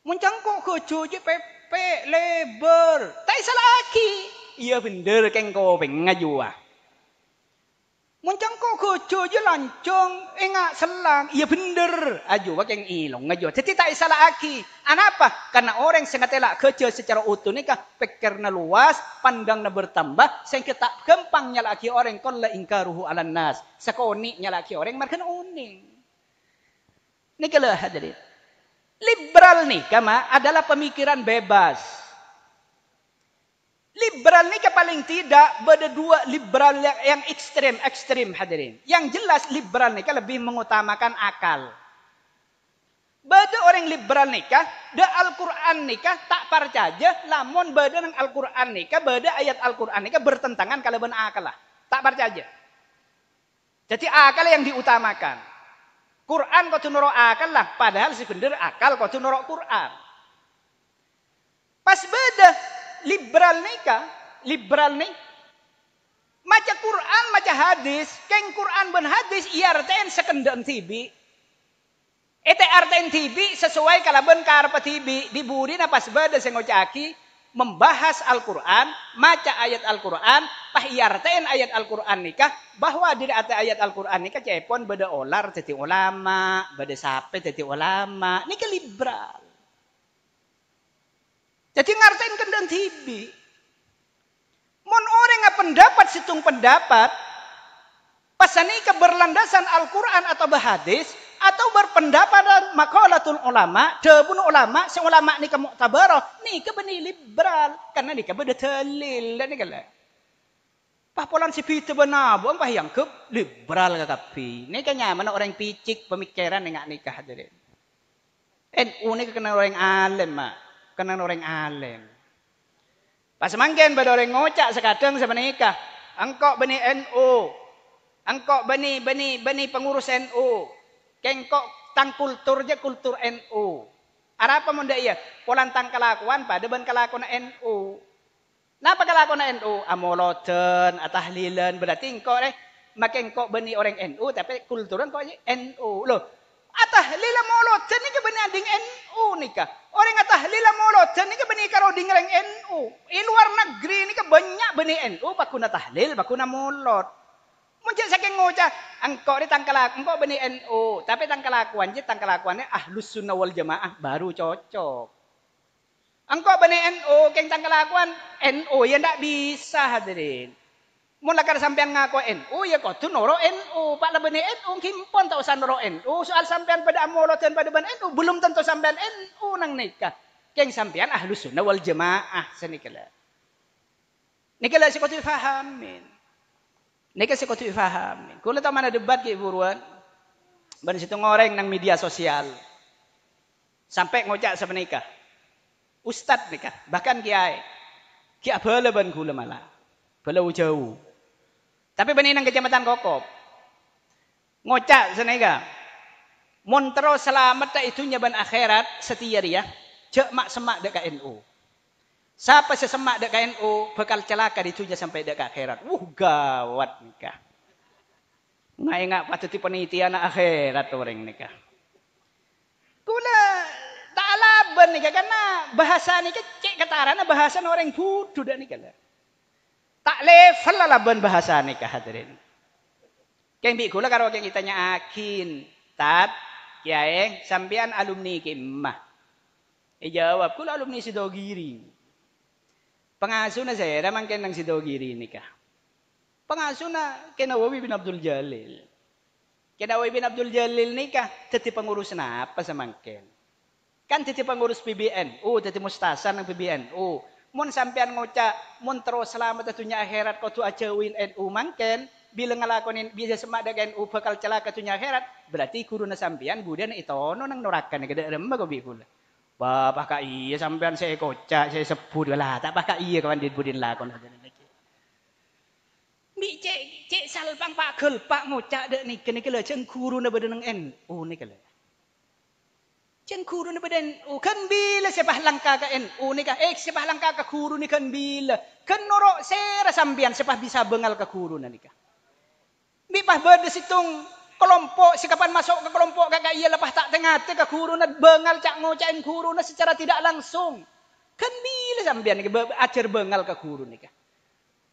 Mun cangkok kerja pepe lebar, tak salah aki, iya bener, kayak kau pengen jua. Muncang kok kerja lancong, enggak selang, iya bener, aja wae yang ilong aja. Jadi tak salah aki. Anapa? Karena orang sangat elak kerja secara utuh nikah, pikirna luas, pandangna bertambah, sehingga tak gampang nyalaki orang kon la ingkaruhu alan nas. Sakoni nyalaki orang markan uning. Nikalah hadirin. Liberal nikah mah adalah pemikiran bebas. Liberal ni paling tidak beda dua liberal yang ekstrim hadirin. Yang jelas liberal ni lebih mengutamakan akal. Beda orang liberal nikah, da Al-Quran nikah tak percaya, lamun beda dengan Al-Quran nikah, beda ayat Al-Quran nikah bertentangan kalau ben akal lah. Tak percaya. Jadi akal yang diutamakan. Quran kau tunuro akal lah, padahal sebenarnya akal kau tunuro Quran. Pas beda liberal nih maca Quran maca hadis keng Quran ben hadis iarten sekendang tibi arten tibi sesuai kalaban karpa tibi diburi na pas beda sengocaki membahas Al-Quran maca ayat Al-Quran pah iarten ayat Al-Quran nikah bahwa diri ayat Al-Quran nikah cepon beda olar jadi ulama beda sape jadi ulama nikah liberal. Jadi ngartain kendang tibi. Mon orang nga pendapat situng pendapat. Pasani ke berlandasan Al-Quran atau berhadis. Atau berpendapat makalah Nahdlatul Ulama, debun ulama, sing ulama nika muktabarah, nika beni liberal karena nika beda dalil dan nika lah. Papolan si pita benar, bukan pah yang ke liberal kakapi. Nika nyaman orang picik pemikiran nengak nikah hadirin. NU nika kena orang alim mak, kena orang alim. Pas mangken pada orang ngocak sekadang sama nikah. Engkau beni NU, engkau beni pengurus NU, kengkok tang kultur je kultur NU. Apa munda iya? Polan tang kelakuan pada ben kelakuan NU. Napa kelakuan NU? Amoloten, atahlilan berarti engkau makin engkau beni orang NU tapi kulturan kau NU loh. Atahlila moloten ni beni ading NU nika. Orang atahlila moloten ni beni karo ding orang NU. Di luar negeri ni banyak beni NU bakuna tahlil, bakuna molot. Mungkin saking ngocah engkau ni tangkalak, engkau beni NU, tapi tangkalakuan je tangkalakuannya ahlus sunnah wal jamaah baru cocok. Engkau beni NU, keng tangkalakuan NU ya ndak bisa hadirin. Mula kada sampean ngaku NU ya kau tu noro NU, pak lebeni NU kimpon tak usah noro NU. Soal sampean pada amolotan pada ban NU belum tentu sampean NU nang nikah. Keng sampean ahlus sunnah wal jamaah senikala. Nikala si kau tu fahamin. Nika si kau tu fahamin. Kau tahu mana debat ke buruan? Ban situ ngoreng nang media sosial. Sampai ngocak sama nikah. Ustad nikah, bahkan kiai. Kiai bala ban kula malah. Bala jauh. Tapi bani nang kecamatan Kokop. Ngocak senega. Montero selamat tak itunya ban akhirat setia dia. Cek mak semak dek NU. Siapa sesemak dek NU bakal celaka dituja sampai dek akhirat. Gawat nikah. Nggak patut penelitian akhirat orang nikah. Kula tak alaban nikah karena bahasa nikah cek ketarana bahasa orang bodoh dah nikah lah. Tak level lah laban bahasa nikah hadirin. Keng bi kula karo keng kitanya akin, tat, kiai, sampean alumni kimah. Jawab kula alumni Sidogiri. Pengasuhna saya ramang kenang Sidogiri nikah. Pengasuhna Kenawawi bin Abdul Jalil. Kenawawi bin Abdul Jalil nikah teti pengurus apa samangken. Kan teti pengurus PBNU, teti mustasan ng PBNU. Mun sampean ngoca mun terus selamat atunya akhirat kau tu acawin NU mangken bila ngalakonin bisa semak dengan NU bakal celaka tunya akhirat berarti kuruna sampean budan itono nang neraka nih gede remah kau bikul. Bapak kak iya sampean saya kocak saya sebut lah tak pakak iya kawan di budin lakon aja lagi. Mi cek salpang pak gel pak ngocak dek nih kene kele ceng kuruna badan nang NU nih kele. Ceng guru ni badan kan bila sepah langkah ka NU ni ka sepah langkah ka guru ni kan bila kan norok sera sambian sepah bisa bengal ka guru ni ka mi pah berde situng kelompok sikapan masuk ke kelompok kakak iya lepas tak tengah ka guru na bengal cak ngocain guru na secara tidak langsung kan bila sambian ni ajar bengal ka guru ni ka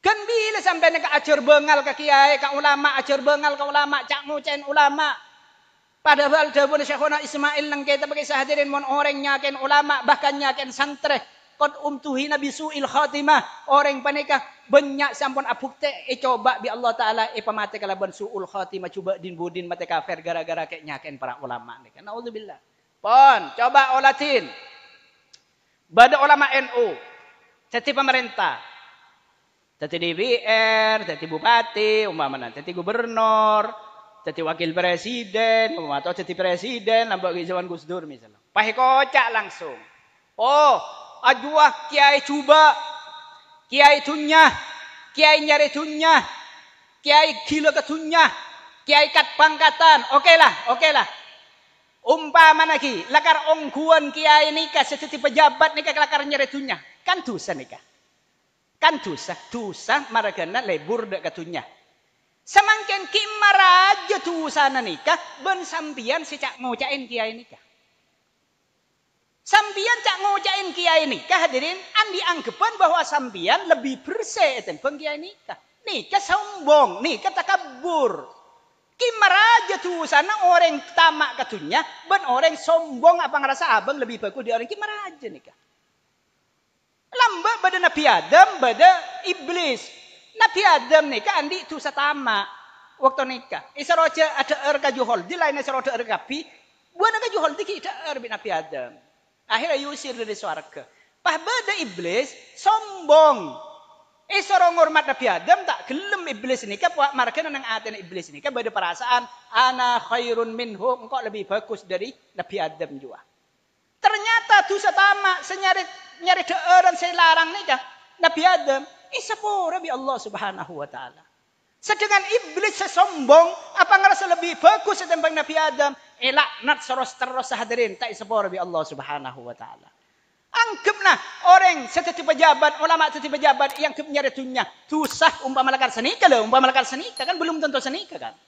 kan bila sambian ni ka ajar bengal ka kiai ka ulama ajar bengal ka ulama cak ngocain ulama. Padahal dahulu Syekhona Ismail nang kita pakai sahadirin mon orang nyaken ulama bahkan nyaken santre qad umtuhina bisuil khatimah orang panikah banyak sampun abukte coba bi Allah taala pamate kalaban suul khatimah coba din budin mate kafir gara-gara kek nyaken para ulama nih kan naudzubillah pon coba olatin bada ulama NU teti pemerintah teti DPR teti bupati umpamana teti gubernur jadi wakil presiden, atau jadi presiden, nampak zaman Gus Dur misalnya. Pakai kocak langsung. Oh, ajuah kiai coba, kiai tunyah, kiai nyari tunyah, kiai gila ketunyah, kiai kat pangkatan. Oke lah. Umpama lagi, lakar ongguan kiai nikah, seperti pejabat nikah lakar nyari tunyah. Kan dosa nikah. Kan dosa maragana lebur dek ketunyah. Semangken kimaraja tu sana nikah ben sambian si cak ngocain kiai nikah. Sambian cak ngocain kiai nikah hadirin andi anggapan bahwa sambian lebih bersih tentang kiai nikah. Nikah sombong, nikah takabur. Kimaraja tu sana orang tamak katunya ben orang sombong apa ngerasa abang lebih bagus di orang kimaraja nikah. Lambak pada Nabi Adam pada iblis. Nabi Adam nikah andi tu satama waktu nikah. Isaroja ada erka juhol, di lain isaroja erka pi Buana ka juhol diki ida bin Nabi Adam. Akhirnya yusir dari swarga. Pah bada iblis sombong. Sorong hormat Nabi Adam tak gelem iblis ini ka puak markana nang atene iblis ini ka bada perasaan ana khairun minhu, engkau lebih bagus dari Nabi Adam juga. Ternyata dosa tamak nyari deeran saya larang nih kah Nabi Adam isapora bi Allah Subhanahu wa taala. Sedangkan iblis sesombong apa ngerasa lebih bagus ketimbang Nabi Adam? Laknat terus hadirin tak isapora bi Allah Subhanahu wa taala. Anggaplah orang seteti pejabat, ulama seteti pejabat yang nyari dunia susah umpama lakar senika loh, umpama lakar senika kan belum tentu senika kan.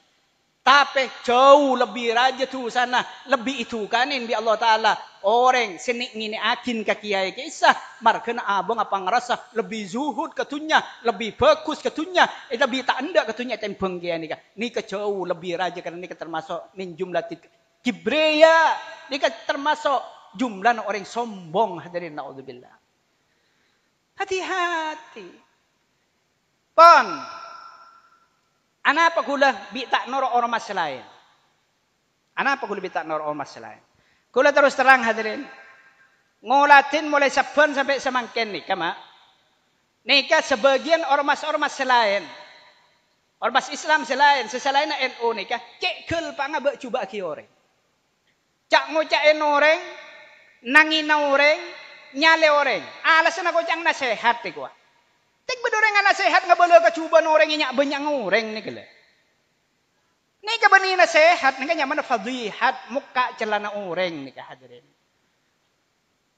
Tapi jauh lebih raja tu sana, lebih itu kanin bi Allah Ta'ala. Orang senik ngini akin ke kiai kisah. Markena abang apa ngerasa lebih zuhud ketunya, lebih bagus ketunya. Lebih tak anda ketunya tempeng kiai ni. Ni jauh lebih raja karena ni termasuk min jumlah kibreya. Ni termasuk jumlah orang sombong hadirin naudzubillah. Hati-hati. Pon. Anapa gula bi tak noro ormas lain? Anapa gula bi tak noro ormas lain? Gula terus terang hadirin. Ngolatin mulai saban sampai semangken nih, kama. Nika sebagian ormas-ormas lain. Ormas Islam selain, seselain NU nika, cek kel panga be coba ki orang. Cak ngocain orang, nangin orang, nyale orang. Alasan aku cang nasihat nih gua. Tek bedoreng nasihat nggak boleh kecuban orang yang banyak orang nih kele. Nih kebani nasihat, nih kan nyaman fadihat muka celana orang nih hadirin.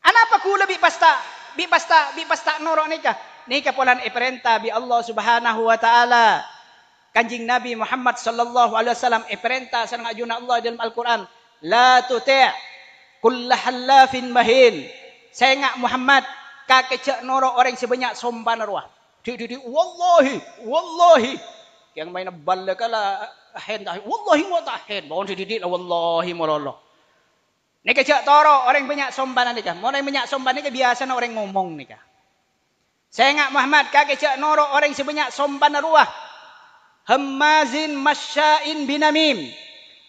Anapa ku lebih pasta norok nih kah? Nih kepolan perintah bi Allah Subhanahu wa taala. Kanjing Nabi Muhammad sallallahu alaihi wasallam perintah sareng ajuna Allah dalam Al-Qur'an, la tuti' kull halafin mahin. Saya ngak Muhammad kakek norok orang sebanyak sompan ruah. Di wallahi yang main balla kala hen dah wallahi mo tahen bawon di wallahi mololo nek cak toro orang banyak somban nikah orang banyak somban nikah biasa orang ngomong nikah saya ngak Muhammad kakek cak noro orang sebanyak somban ruah hammazin masya'in binamim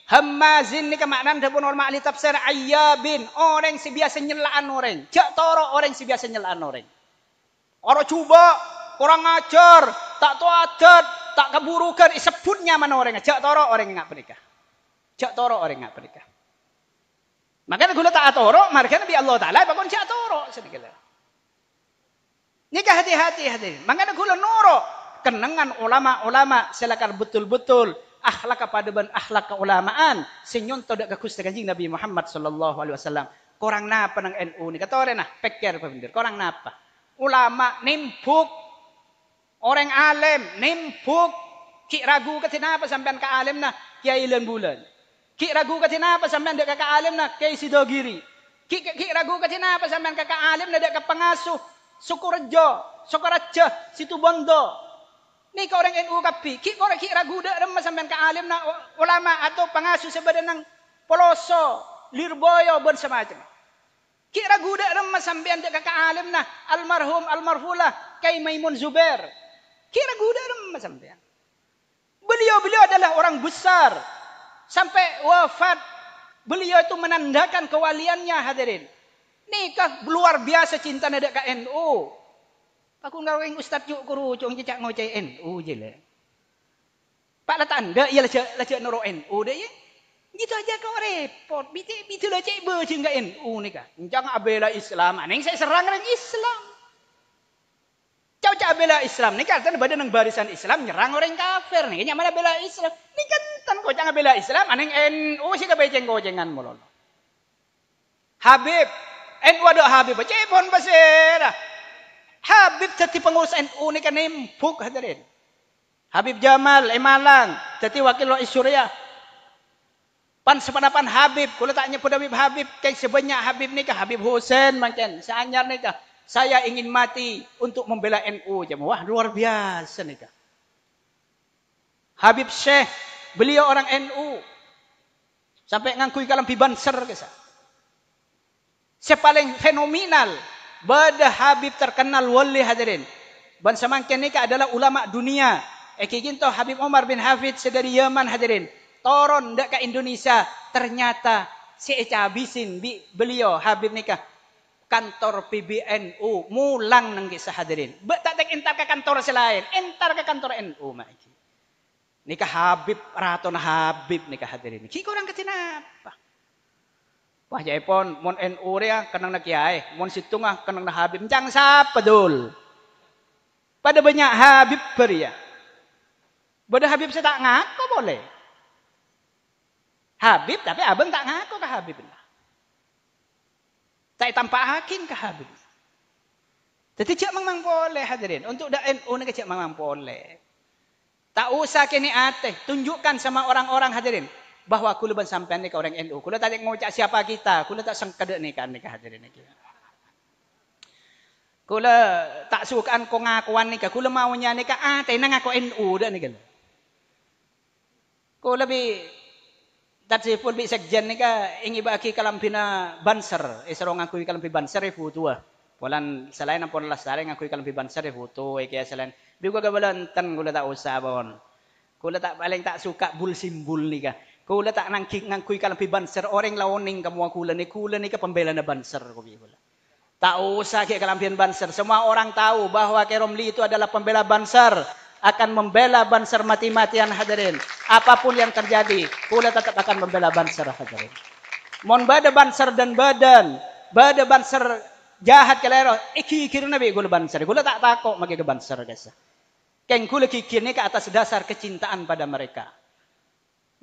hammazin nikah maknanya pun orang ahli tafsir ayyabin orang sebiasa nyelaan orang cak toro orang sebiasa nyelaan orang coba kurang ajar, tak tahu adat, tak keburukan, sebutnya mana orang cak toro orang ngak pernikah. Cak toro orang ngak pernikah. Makanya gula tak toro, makanya Nabi Allah Ta'ala bakon cak toro sedikit. Nikah hati-hati hadirin. Makanya gula noro kenangan ulama-ulama silakan betul-betul akhlak kepada ban akhlak keulamaan senyum tidak kekus kanjeng Nabi Muhammad sallallahu alaihi wasallam. Korang napa nang NU ni kata orang nah peker pemindir. Korang napa? Ulama nimpuk orang alim nimpuk ki ragu kenapa sampean ka alim nah Kiai Ilan Bulan. Ki ragu kenapa sampean dek ka alim nah Kiai Sidogiri. Ki ragu kenapa sampean ka alim nah dek ka pengasuh Sukorejo, Situbondo. Ni ka orang NU kapi. Ki ragu dek remah sampean ka alim nah ulama atau pengasuh sebadan Poloso, Lirboyo ben semacam. Ki ragu dek remah sampean dek ka alim nah almarhumah Kiai Maimun Zubair. Kira gudar sampean. Beliau adalah orang besar. Sampai wafat. Beliau itu menandakan kewaliannya hadirin. Nikah luar biasa cinta nada ke NU. Aku ngaweng Ustaz Juk Kurucung cicak ngoceh NU je lah. Pak lah tanda ia lacak noro NU deh ya. Gitu aja kau repot. Bitu lacak berje enggak NU nikah. Jangan abela Islam. Aneh saya serang orang Islam. Cak bela Islam ni kan badan ng barisan Islam nyerang orang kafir ni kanya mana bela Islam ni kan tan ko jangan bela Islam aneng NU si kabeceng gocengan mo lolo Habib NU ada Habib cepon basera Habib tati pengurus NU ni kan nempuk hadirin Habib Jamal Malang tati wakil Rais Surya pan sepanapan Habib kula tak nyebut Habib kay sebanyak Habib ni ka Habib Husain mangken saanyar ni ka saya ingin mati untuk membela NU. Wah, luar biasa nih kak. Habib Syekh, beliau orang NU. Sampai ngangkui kalam pibanser kesa. Sepaling fenomenal. Bada Habib terkenal wali hadirin. Ban semangkin nika adalah ulama dunia. Ginto Habib Umar bin Hafid dari Yaman hadirin. Toron ndak ke Indonesia. Ternyata si habisin beliau Habib nikah kantor PBNU mulang nang kisah hadirin. Tak tek entar ke kantor selain, entar ke kantor NU mak. Nikah Habib raton Habib nikah hadirin. Ki kurang kenapa? Wah jaipon mon NU dia kenang na kiai, mon situng kenang na Habib. Jang siapa dul? Pada banyak Habib beria. Pada Habib saya tak ngaku boleh. Habib tapi abang tak ngaku ke Habib. Tak tampak hakim ke Habib. Jadi cak memang boleh hadirin. Untuk dak NU ni cak memang boleh. Tak usah kini ateh. Tunjukkan sama orang-orang hadirin. Bahwa kula ban sampean ni ke orang NU. Kula tak ngucap siapa kita. Kula tak sengkedek ni kan hadirin. Kula tak sukaan ko ngakuan ni ka. Kula maunya ni ka ateh nang aku NU dak ni kan. Kula bi tatsipun bi sekjen ni ka ingi baki kalampina banser. Sarong ngakui kalampi banser futua. Walan selain ampun lastari ngakui kalampi banser foto kaya selain. Bi gua gabalan tan kula tak usah bon. Kula tak paling tak suka bul simbol ni ka. Kula tak ngakui kalampi banser orang laoning kamu kula ni ka pembela na banser ko bi kula. Tak usah kaya kalampian banser. Semua orang tahu bahwa Keromli itu adalah pembela banser. Akan membela banser mati-matian hadirin. Apapun yang terjadi, kula tetap akan membela banser hadirin. Mon bada banser dan badan, bada banser jahat kelero, ikir nabi kula banser. Kula tak takut magi ke banser guys. Keng kula kikir ni ke atas dasar kecintaan pada mereka.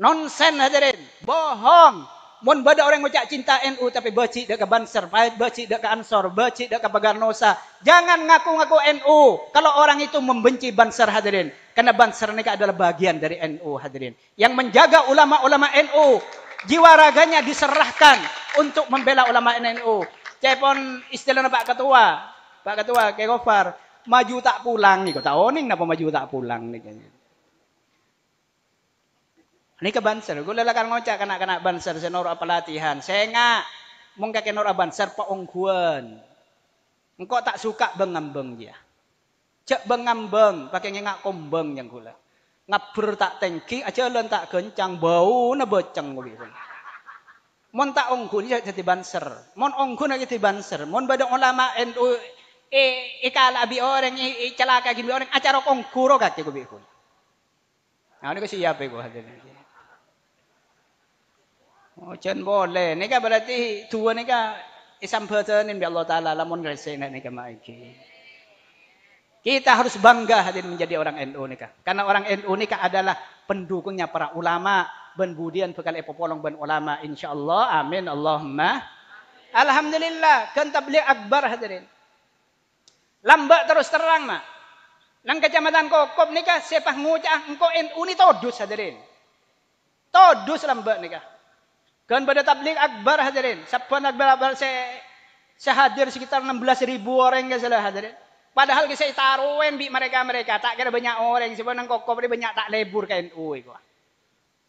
Nonsen hadirin, bohong. Mon bada orang ngucap cinta NU tapi becik dak ke banser, becik dak ke Ansor, becik dak ke Bagarnosa. Jangan ngaku-ngaku NU kalau orang itu membenci banser hadirin. Karena banser ini adalah bagian dari NU hadirin. Yang menjaga ulama-ulama NU, jiwa raganya diserahkan untuk membela ulama NU. Cepon istilahnya Pak Ketua Kiai Gofar, maju tak pulang nih, kau tahu nih kenapa maju tak pulang nih kayaknya. Ini ke banser, gue lelakan ngocak kanak-kanak banser senora pelatihan. Saya nggak mau kakek nora banser paongkuan. Engkau tak suka bengambeng dia. Cek bengambeng, pakai ngak kombeng yang gula. Ngabur tak tengki, aja len tak kencang, bau na beceng gue bilang. Mon tak ongkun jadi banser, mon ongkun jadi banser, mon badang ulama NU ikala bi orang celaka gibi orang acara kongkuro kaki gue bilang. Nah ini siapa gue hadirin. Oh, jangan boleh. Ini kan berarti tua ni kan isam pertenin bi Allah Taala lamun resena ni kamaiki. Kita harus bangga hadir menjadi orang NU ni kan. Karena orang NU ni kan adalah pendukungnya para ulama, ben budian bekal epopolong ben ulama insyaallah. Amin Allahumma. Alhamdulillah, kan tabligh akbar hadirin. Lambat terus terang mak. Nang kecamatan Kokop ni kan sepah ngucap engko NU ni todus hadirin. Todus lambat ni kan. Kan pada tabligh akbar hadirin. Sapan akbar saya hadir sekitar 16.000 orang ke salah hadirin. Padahal saya taruhin bi mereka tak kira banyak orang sebenarnya Kokop ni banyak tak lebur ke NU iku.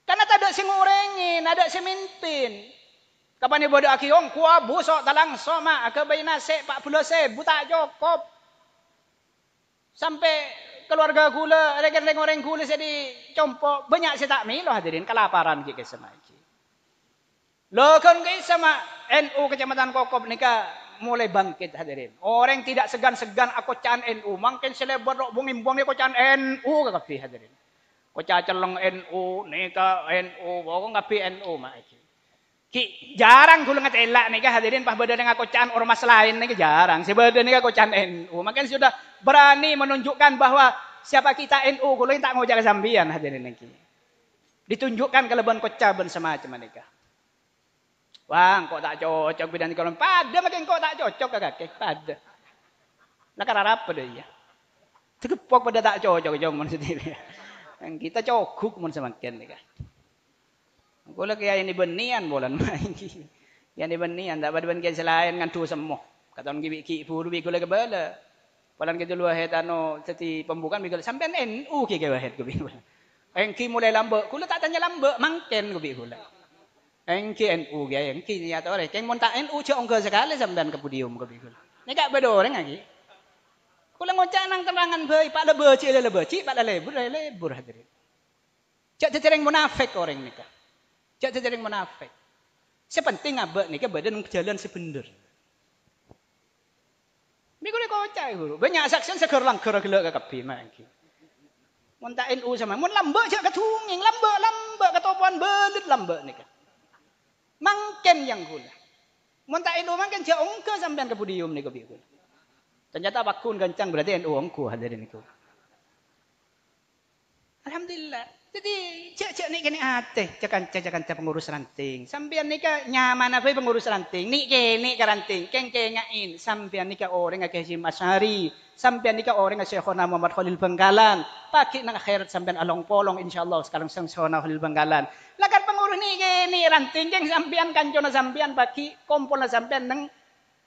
Karena tak ada sing ngurengin, ada sing mimpin. Kapan ni bodoh akiong kuah busok talang soma ke bayi nasi 40.000 tak cukup. Sampai keluarga gula, regen-regen orang gula saya dicompok banyak saya tak milo hadirin kelaparan gitu sama iki. Lo kan guys sama NU Kecamatan Kokop nika mulai bangkit hadirin. Orang tidak segan-segan aku can NU. Makin selebar rok bungim-bung ni aku can NU kakapi hadirin. Ko caceleng NU nika NU pokok ngapi NU mak iki. Ki jarang kula ngatela nika hadirin pas beda dengan aku can ormas lain nika jarang. Sebeda nika aku can NU. Makin sudah berani menunjukkan bahwa siapa kita NU kula tak ngojak sambian hadirin niki. Ditunjukkan kelebihan kocaben semacam nika. Wang, kok tak cocok bidan kalau pada makin kok tak cocok kakek pada. Nak harap pada ya. Tegepok pada tak cocok jong mun sendiri. Yang kita cocok mun semakin ni kan. Aku lagi yang dibenian bolan main. Yang dibenian tak pada ben selain ngan tu semua. Kata orang ki puru bi kula kebala. Palan kita luar het anu seti pembukaan bi sampean NU ki ke het ku bi. Engki mulai lambe, kula tak tanya lambe mangken ku bi kula. Engki NU gaya, engki ni atau orang. Keng montak NU cak ongga sekali sampean ke podium ke bikul. Ni kak bedo orang lagi. Kula ngocak nang terangan bayi, pak lebeci, pak lebur hadirin. Cak tercereng munafik orang ni kak. Cak tercereng munafik. Sepenting abek nika badan jalan sebener. Miku le kocak guru. Banyak saksian seger langgar gelek kabeh mangki. Mun tak NU sama, mun lambek jak ketunging, lambek ketopan belit lambek nika. Mangken yang gula. Mun tak NU mangken jak ongke sampean ke podium nika bi gula. Ternyata bakun gancang berarti NU ongko hadirin niku. Alhamdulillah. Jadi cek nik kene ate cakan pengurus ranting. Sampean nika nyaman apa pengurus ranting? Nik kene ranting, keng-kengain. Sampean nika orang Kiai Hasyim Asy'ari, sampean nika orang Syekhona Muhammad Khalil Bangkalan. Pagi nang akhirat sampean along polong insyaallah sekarang Syekhona Khalil Bangkalan. Lakat pengurus nik kene ranting keng sampean kancona sampean pagi kompolna sampean nang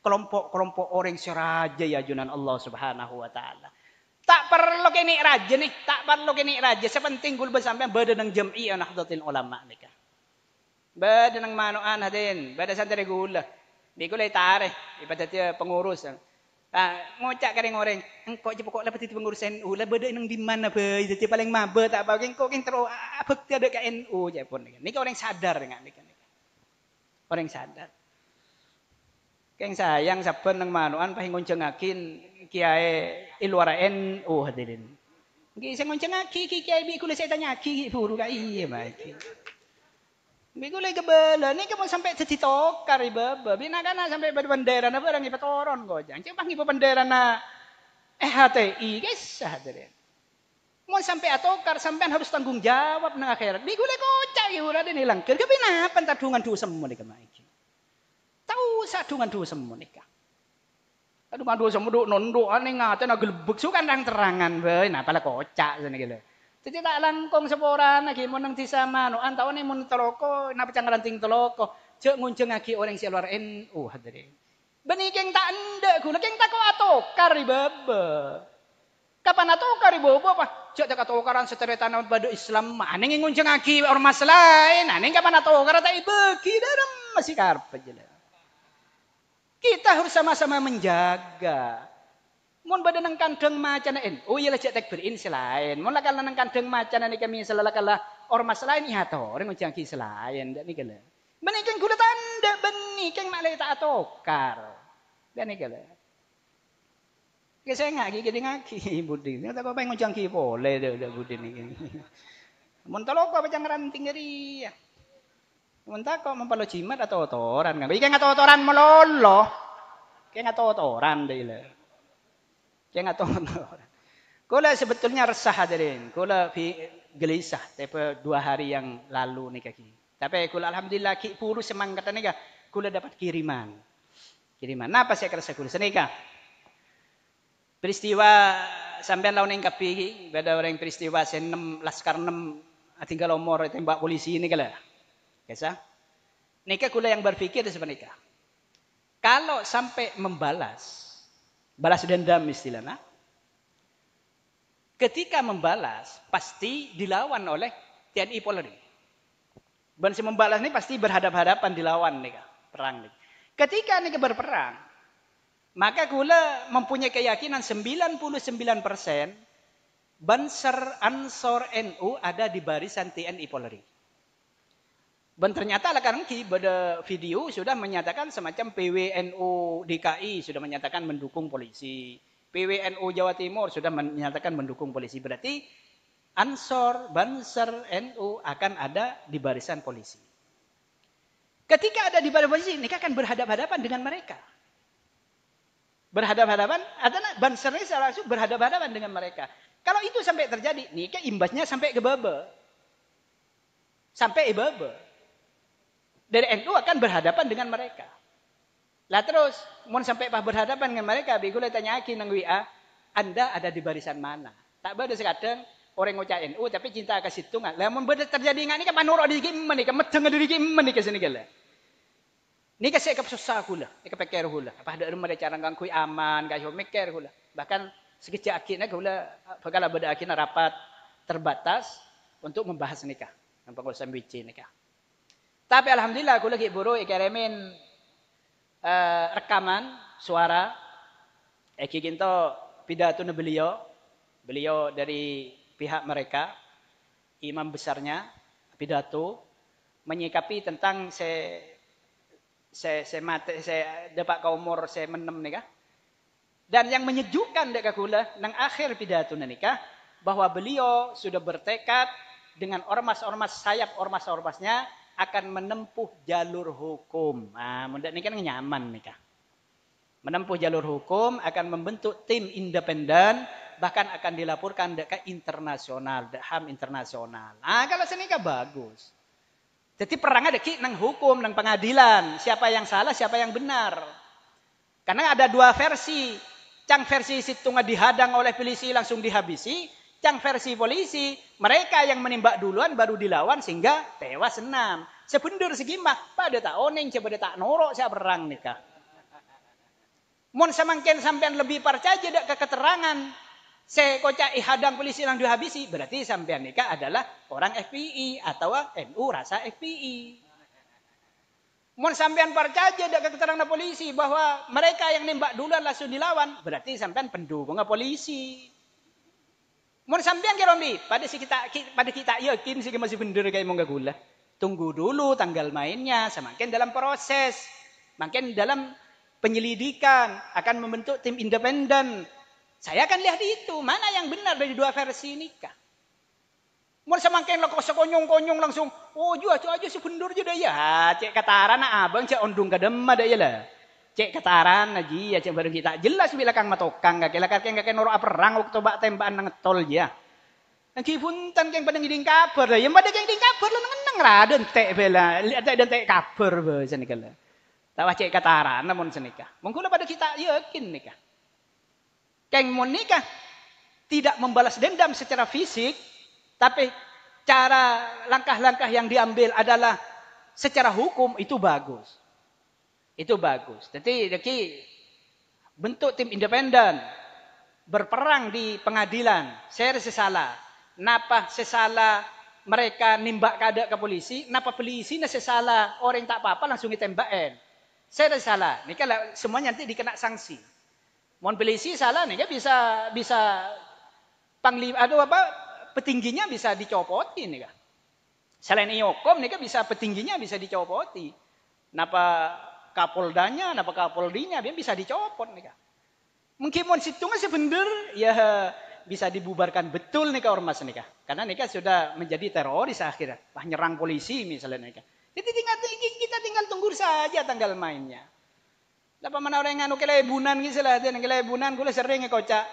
kelompok-kelompok orang seraja ya junan Allah Subhanahu wa taala. Tak perlu kene raja nih, tak perlu kene raja. Sepenting gul sampean beda nang Jam'iyah Nahdlatul Ulama nika. Beda nang manoan hadin, beda santri gula. Di gula tare, ibadat dia pengurus. Ngocak kering orang, engkau je pokok dapat itu pengurus NU, lah beda nang di mana be, jadi paling mabe tak apa, engkau keng terus bakti ada ke NU je pun. Nika orang sadar dengan nika. Orang sadar. Keng sayang saben nang manoan paling ngoncengakin kiai iluara NU hadirin. Nggih sing ngoncengaki kiai bi kula saya tanya ki buru ka iya maki. Bi kula kebela nika mau sampai jadi tokar ibaba. Bina kana sampai bendera na barang ipatoron gojang. Cek pangi bendera na HTI guys hadirin. Mau sampai atokar sampean harus tanggung jawab nang akhirat. Bi kula kocak ora den hilang. Ker kepina pentadungan du semua nika maki. Tahu sadungan du semua nika. Aduh madu semuduk nonduk ane ngate na gelebek su kan terangan be nah pala kocak sene gitu. Jadi tak langkong seporan lagi mun nang desa manuan taune mun teloko napa cangranting teloko cek nguncengaki orang si luar NU hadirin. Beni keng tak endek gula keng tak kok atokar ibaba. Kapan atokar ibaba apa? Cek tak atokaran seteretan pada Islam ane nguncengaki ormas lain ane kapan atokar tak ibeki dalam masih karpe jelas. Kita harus sama-sama menjaga. Mun badan nang kandeng macana NU ya cek takbirin selain. Mun lakal nang kandeng macana nika misal lakal ormas lain ya to, orang ngejangki selain dak nika lho. Menikeng gula tanda benikeng malai tak atokar. Dan nika lho. Ke saya ngaki budi. Tak apa yang ngejangki boleh dak budi niki. Mun teloko apa jang ranting dari ya. Munta kok mempalo jimat atau otoran kan? Iki ngato otoran melolo. Kayak ngato otoran deh le. Kayak ngato otoran. Kula sebetulnya resah hadirin. Kula gelisah tapi 2 hari yang lalu nih kaki. Tapi kula alhamdulillah ki puru semangat nih kula dapat kiriman. Kiriman. Napa saya kerasa kula senika? Peristiwa sampean lawan yang kapi, beda orang peristiwa sen 6 laskar 6 tinggal omor tembak polisi ini kala. Kesa? Nika kula yang berpikir sebenarnya. Kalau sampai balas dendam istilahnya. Ketika membalas, pasti dilawan oleh TNI Polri. Dan si membalas ini pasti berhadap-hadapan dilawan nika, perang nika. Ketika nika berperang, maka kula mempunyai keyakinan 99% Banser Ansor NU ada di barisan TNI Polri. Dan ternyata sekarang pada video sudah menyatakan semacam PWNU DKI sudah menyatakan mendukung polisi. PWNU Jawa Timur sudah menyatakan mendukung polisi. Berarti Ansor, Banser, NU akan ada di barisan polisi. Ketika ada di barisan polisi, ini akan berhadapan-hadapan dengan mereka. Berhadapan-hadapan, Banser ini langsung berhadapan-hadapan dengan mereka. Kalau itu sampai terjadi, nih imbasnya sampai ke baba. Sampai ibaba. Dari NU akan berhadapan dengan mereka. Lah terus, mau sampai berhadapan dengan mereka, biku le tanyakin nang WA, Anda ada di barisan mana? Tak beda sekadang orang ngocak NU tapi cinta ke situ nggak. Lah mun beda terjadi nggak ni kan manurok di gimana nih, medeng di gimana nih ke sini gala. Ni kasih ke susah gula, ni ke pikir gula. Apa ada rumah cara ngangkui aman, kayo mikir gula. Bahkan sekejap akhirnya gula, bakal beda akhirnya rapat terbatas untuk membahas nikah, pengurus MBC nikah. Tapi alhamdulillah aku lagi buru ikirimin rekaman suara kinto pidato beliau dari pihak mereka imam besarnya pidato menyikapi tentang saya mati saya dapat ka umur saya menem nikah. Dan yang menyejukkan dek kula nang akhir pidato nikah bahwa beliau sudah bertekad dengan ormas-ormas sayap ormas-ormasnya akan menempuh jalur hukum. Nah, mudah ini kan nyaman nikah. Menempuh jalur hukum akan membentuk tim independen bahkan akan dilaporkan ke internasional, HAM internasional. Nah, kalau senikah bagus. Jadi perangnya deki nang hukum, nang pengadilan, siapa yang salah, siapa yang benar. Karena ada dua versi. Cang versi situ dihadang oleh polisi langsung dihabisi. Cang versi polisi, mereka yang menembak duluan baru dilawan sehingga tewas 6. Sebendur segimah, pada tak oning, pada tak norok saya perang nikah. Mun semangkin sampean lebih percaya dak ke keterangan saya kocak ihadang polisi yang dihabisi, berarti sampean nikah adalah orang FPI atau NU rasa FPI. Mun sampean percaya dak ke keterangan polisi bahwa mereka yang nembak duluan langsung dilawan, berarti sampean pendukung polisi. Mun sampean kerombi, pada kita yakin sih masih bener kayak mau gula. Tunggu dulu tanggal mainnya, semakin dalam proses, makin dalam penyelidikan akan membentuk tim independen. Saya akan lihat itu mana yang benar dari dua versi nikah. Mun semakin lo sekonyong-konyong langsung, oh jua aja sebendur juga ya, cek kataran abang cek ondung kademma dah ya lah. Cek kataran aja ya cek bareng kita jelas bila kang matokang kakek norok perang waktu bak tembakan nang tol ya. Nang punten keng pada ngiding kabar ya pada keng ngiding kabar lo nang raden tek bela, lihat dan tek kabar be senikah. Tawa cek kataran namun senikah. Mungkin pada kita yakin nikah. Keng mun nikah tidak membalas dendam secara fisik, tapi cara langkah-langkah yang diambil adalah secara hukum itu bagus. Itu bagus. Jadi bentuk tim independen berperang di pengadilan. Saya sesalah. Napa sesalah mereka nimbak kada ke polisi, napa polisi na sesalah orang tak apa-apa langsung ditembakin. Saya salah. Ini kalau semuanya nanti dikena sanksi. Mohon polisi salah nih bisa panglima atau apa petingginya bisa dicopoti nih kan. Selain Iokom nih kan bisa petingginya bisa dicopoti. Napa kapoldanya, napa kapoldinya dia bisa dicopot nih kan. Mungkin mon situ nggak sebener ya bisa dibubarkan betul nih kan ormas nih kan. Karena nih kan sudah menjadi teroris akhirnya. Wah nyerang polisi misalnya nih kan. Jadi kita tinggal tunggu saja tanggal mainnya. Lapa mana orang nganu kelebunan gitu lah, dan kelebunan gue sering ngekocak.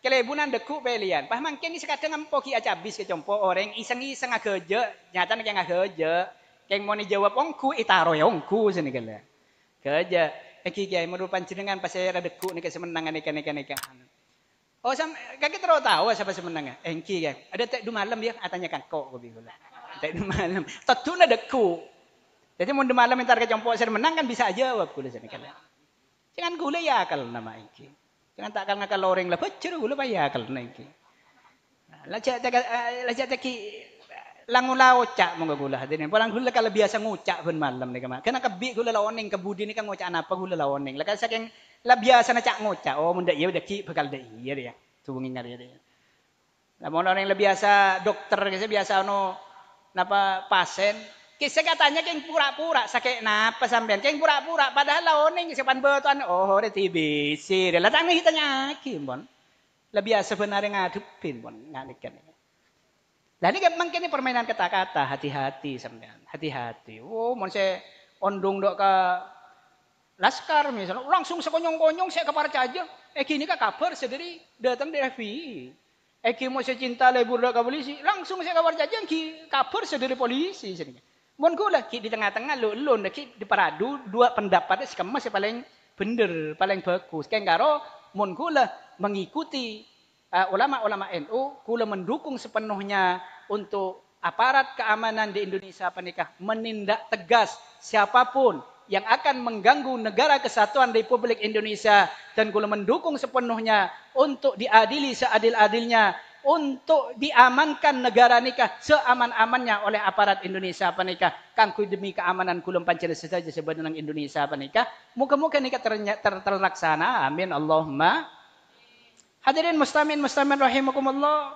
Kelebunan deku pelian. Pah mangken ni sekadang ngampo ki acabis ke compo orang iseng-iseng ageje, nyata nek ageje. Keng mau dijawab ongku itaro ya ongku sini kala. Keja. Eki kiai menurut panjenengan pas saya deku nek semenangan ikan. Oh kakek terus tahu siapa semenangnya? Engki kan. Ada tek du malam ya atanya kok gue bilang. Tek du malam. Tetuna deku. Jadi mau du malam entar ke compo saya menang kan bisa jawab kula sini kala. Jangan gula ya akal nama iki. Jangan tak akan ngakal loreng lah. Bacer gula pa ya akal na iki. Lajak teki langula ocak mo gula hadin. Palang gula kalau biasa ngucak pun malam ni kama. Kena kebi gula laoning kebudi ni kan ngucak apa gula laoning. Lah saking lah biasa na cak ngucak. Oh munda iya deki bakal de iya dia. Tungingin dia. Lah mau orang yang biasa dokter biasa ono napa pasien kisah katanya keng pura-pura sakit napa sampean keng pura-pura padahal laoning siapa betuan oh ada TBC dia latang nih tanya kimbon lebih sebenarnya ngadepin bon ngalikan lah ini kan mungkin permainan kata-kata hati-hati sampean hati-hati oh mau saya ondong dok ke laskar misalnya langsung sekonyong-konyong saya keparca aja gini kan kabar sendiri datang dari FBI mau saya cinta lebur dok ke polisi langsung saya keparca aja kabar sendiri polisi sini Mon gula di tengah-tengah lu ki diparadu dua pendapatnya sekemas yang paling bener, paling bagus. Kayak karo mon gula mengikuti ulama-ulama NU, gula mendukung sepenuhnya untuk aparat keamanan di Indonesia penikah menindak tegas siapapun yang akan mengganggu negara kesatuan Republik Indonesia dan gula mendukung sepenuhnya untuk diadili seadil-adilnya untuk diamankan negara nikah seaman-amannya oleh aparat Indonesia panikah kangku demi keamanan kulum pancen saja sebenarnya Indonesia panikah muka-muka nikah terlaksana amin Allahumma hadirin muslimin rahimakumullah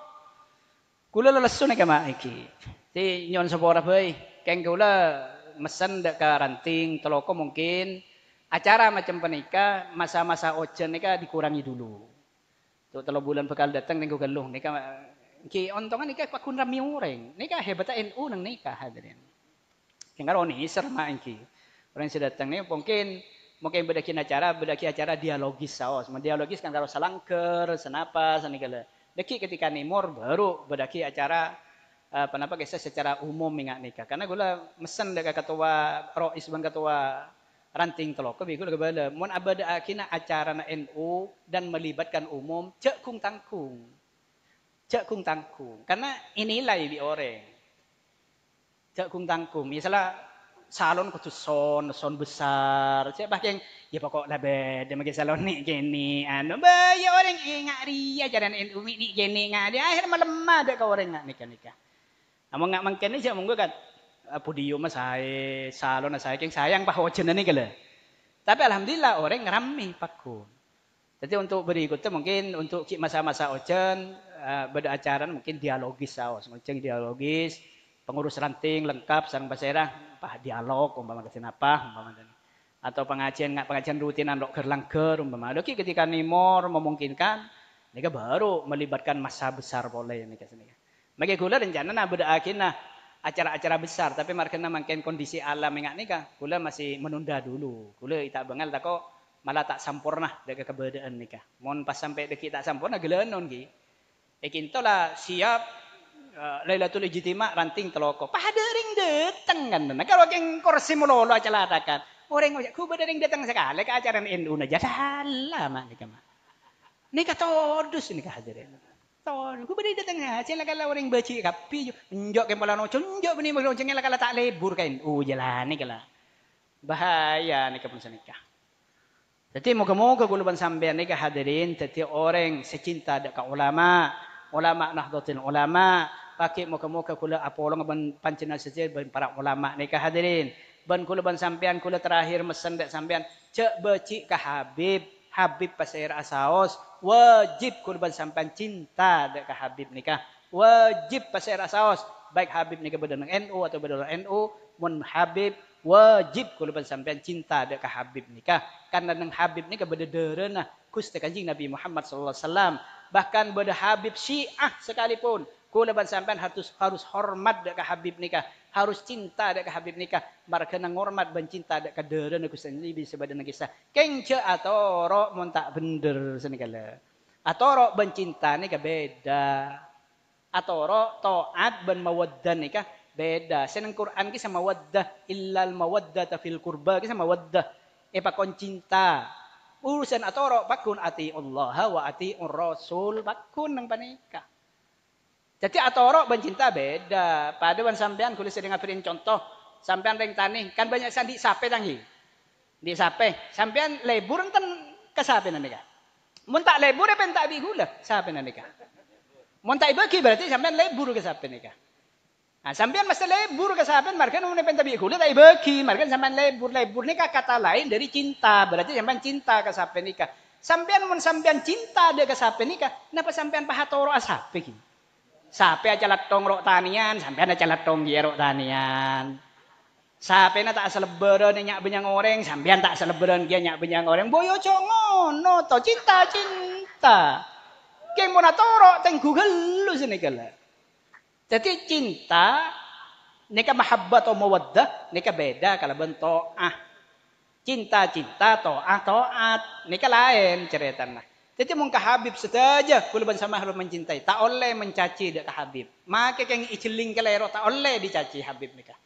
kula lesu nek ma iki ti nyon sapora bae keng kula mesen dek ke ranting teloko mungkin acara macam penikah masa-masa ojen nikah dikurangi dulu. Tuh 3 bulan bakal datang ning geluh nikah ki ontongan nikah pakun rami ureng. Nikah hebat NU nang nikah hadirin. Kengaro ni serma ki. Orang yang datang ni mungkin bedaki acara dialogis saos. Dialogis kan karo salangker, senapa sanikala. Deki ketika nimor baru bedaki acara penapa kisah secara umum mingat nikah. Karena gula mesen dekat ketua Rois ban ketua ranting teloko biku gula mun abada akina acara na NU dan melibatkan umum cek kung tangkung. Karena inilah di orang. Cek kung tangkung. Misalnya salon kudu son besar. Cek bahkan ya pokok lah beda magi salon ni gini anu ya orang ingat ria jalan NU ni gini ngade akhir melemah dek ka orang nikah. Namun ngak mangken ni monggo kan podium saya, salon saya keng sayang pahojen ni kala. Tapi alhamdulillah orang ngerami pakun. Jadi untuk berikutnya mungkin untuk masa-masa ojen beda acara mungkin dialogis saos, macam dialogis, pengurus ranting lengkap sareng paserah, dialog umpama kesin apa umpama atau pengajian rutinan rok kerlangker umpama. Oke ketika nimor memungkinkan nikah baru melibatkan masa besar boleh nikah sini. Maka gula rencana beda akhirnya acara-acara besar tapi markena makin kondisi alam ingat nikah gula masih menunda dulu. Gula tak bengal tak kok malah tak sampurna dekat keberadaan nikah. Mohon pas sampai deki tak sampurna gelenon ki. Kinto lah siap Lailatul Ijtima ranting teloko. Padering datang kan. Nah kalau yang kursi melolo acara adakan. Orang ngajak ku badering datang sekali ke acara NU na jadalah mak nikah mak. Nikah todus nikah hadirin. Ku badering datang aja lah kalau orang baci kapi njok ke malah nocon njok beni malah nocon lah kalau tak lebur kan. Jalan nikah lah. Bahaya nikah pun nikah. Jadi moga-moga guluban sampean nikah hadirin jadi orang secinta dekat ulama Nahdlatul Ulama pakai moga-moga kula apolong ban pancena saja ban para ulama nikah hadirin ban kula ban sampean kula terakhir mesen dek sampean cek beci ka Habib pasair asaos wajib kula ban sampean cinta dek ka Habib nikah wajib pasair asaos baik Habib nikah bedenang NU atau bedenang NU mun Habib wajib kula ban sampean cinta dek ka Habib nikah karena nang Habib nikah bededereunah Gusti Kanjeng Nabi Muhammad sallallahu alaihi wasallam bahkan pada Habib Syiah sekalipun kula ban sampean harus hormat dek ka Habib nikah harus cinta dek ka Habib nikah markana ngormat ban cinta dek ka deureun Gusti Nabi sebadana kisah kengce atoro mun tak bener senikala atoro ban cinta nikah beda atoro taat ban mawaddah nikah beda seneng Quran ki sama mawaddah illal mawaddata fil qurba ki sama mawaddah pakon cinta urusan atoro pakun ati Allah wa ati Rasul pakun nang panikah. Jadi atoro bencinta beda. Pada ban sampean kulis sering ngapirin contoh sampean ring tani kan banyak sandi sape tanggi. Di sape sampean lebur enten ke sape nikah. Mun tak lebur pen tak bi gula sape nikah. Mun tak bagi berarti sampean lebur ke sape nikah. Nah, sampean mesti lebur ke sampean markan mun pen tabi kula tak bagi markan sampean lebur nikah kata lain dari cinta berarti sampean cinta ke sampean nikah sampean mun sampean cinta de ke sampean nikah napa sampean pahatoro asape ki sape aja latong rok tanian sampean aja latong dia rok tanian sape na tak seleberan nyak benyang oreng sampean tak seleberan dia nyak benyang oreng boyo ngono to cinta keng mun atoro teng gugel sini kala. Jadi cinta, nikah mahabbah atau mawaddah, nikah beda kalau bentuk cinta, to'at, nikah lain ceritanya. Jadi mungkin Habib saja, kuluban sama harus mencintai. Tak oleh mencaci dekat Habib. Maka yang iceling kelero tak oleh dicaci Habib nikah.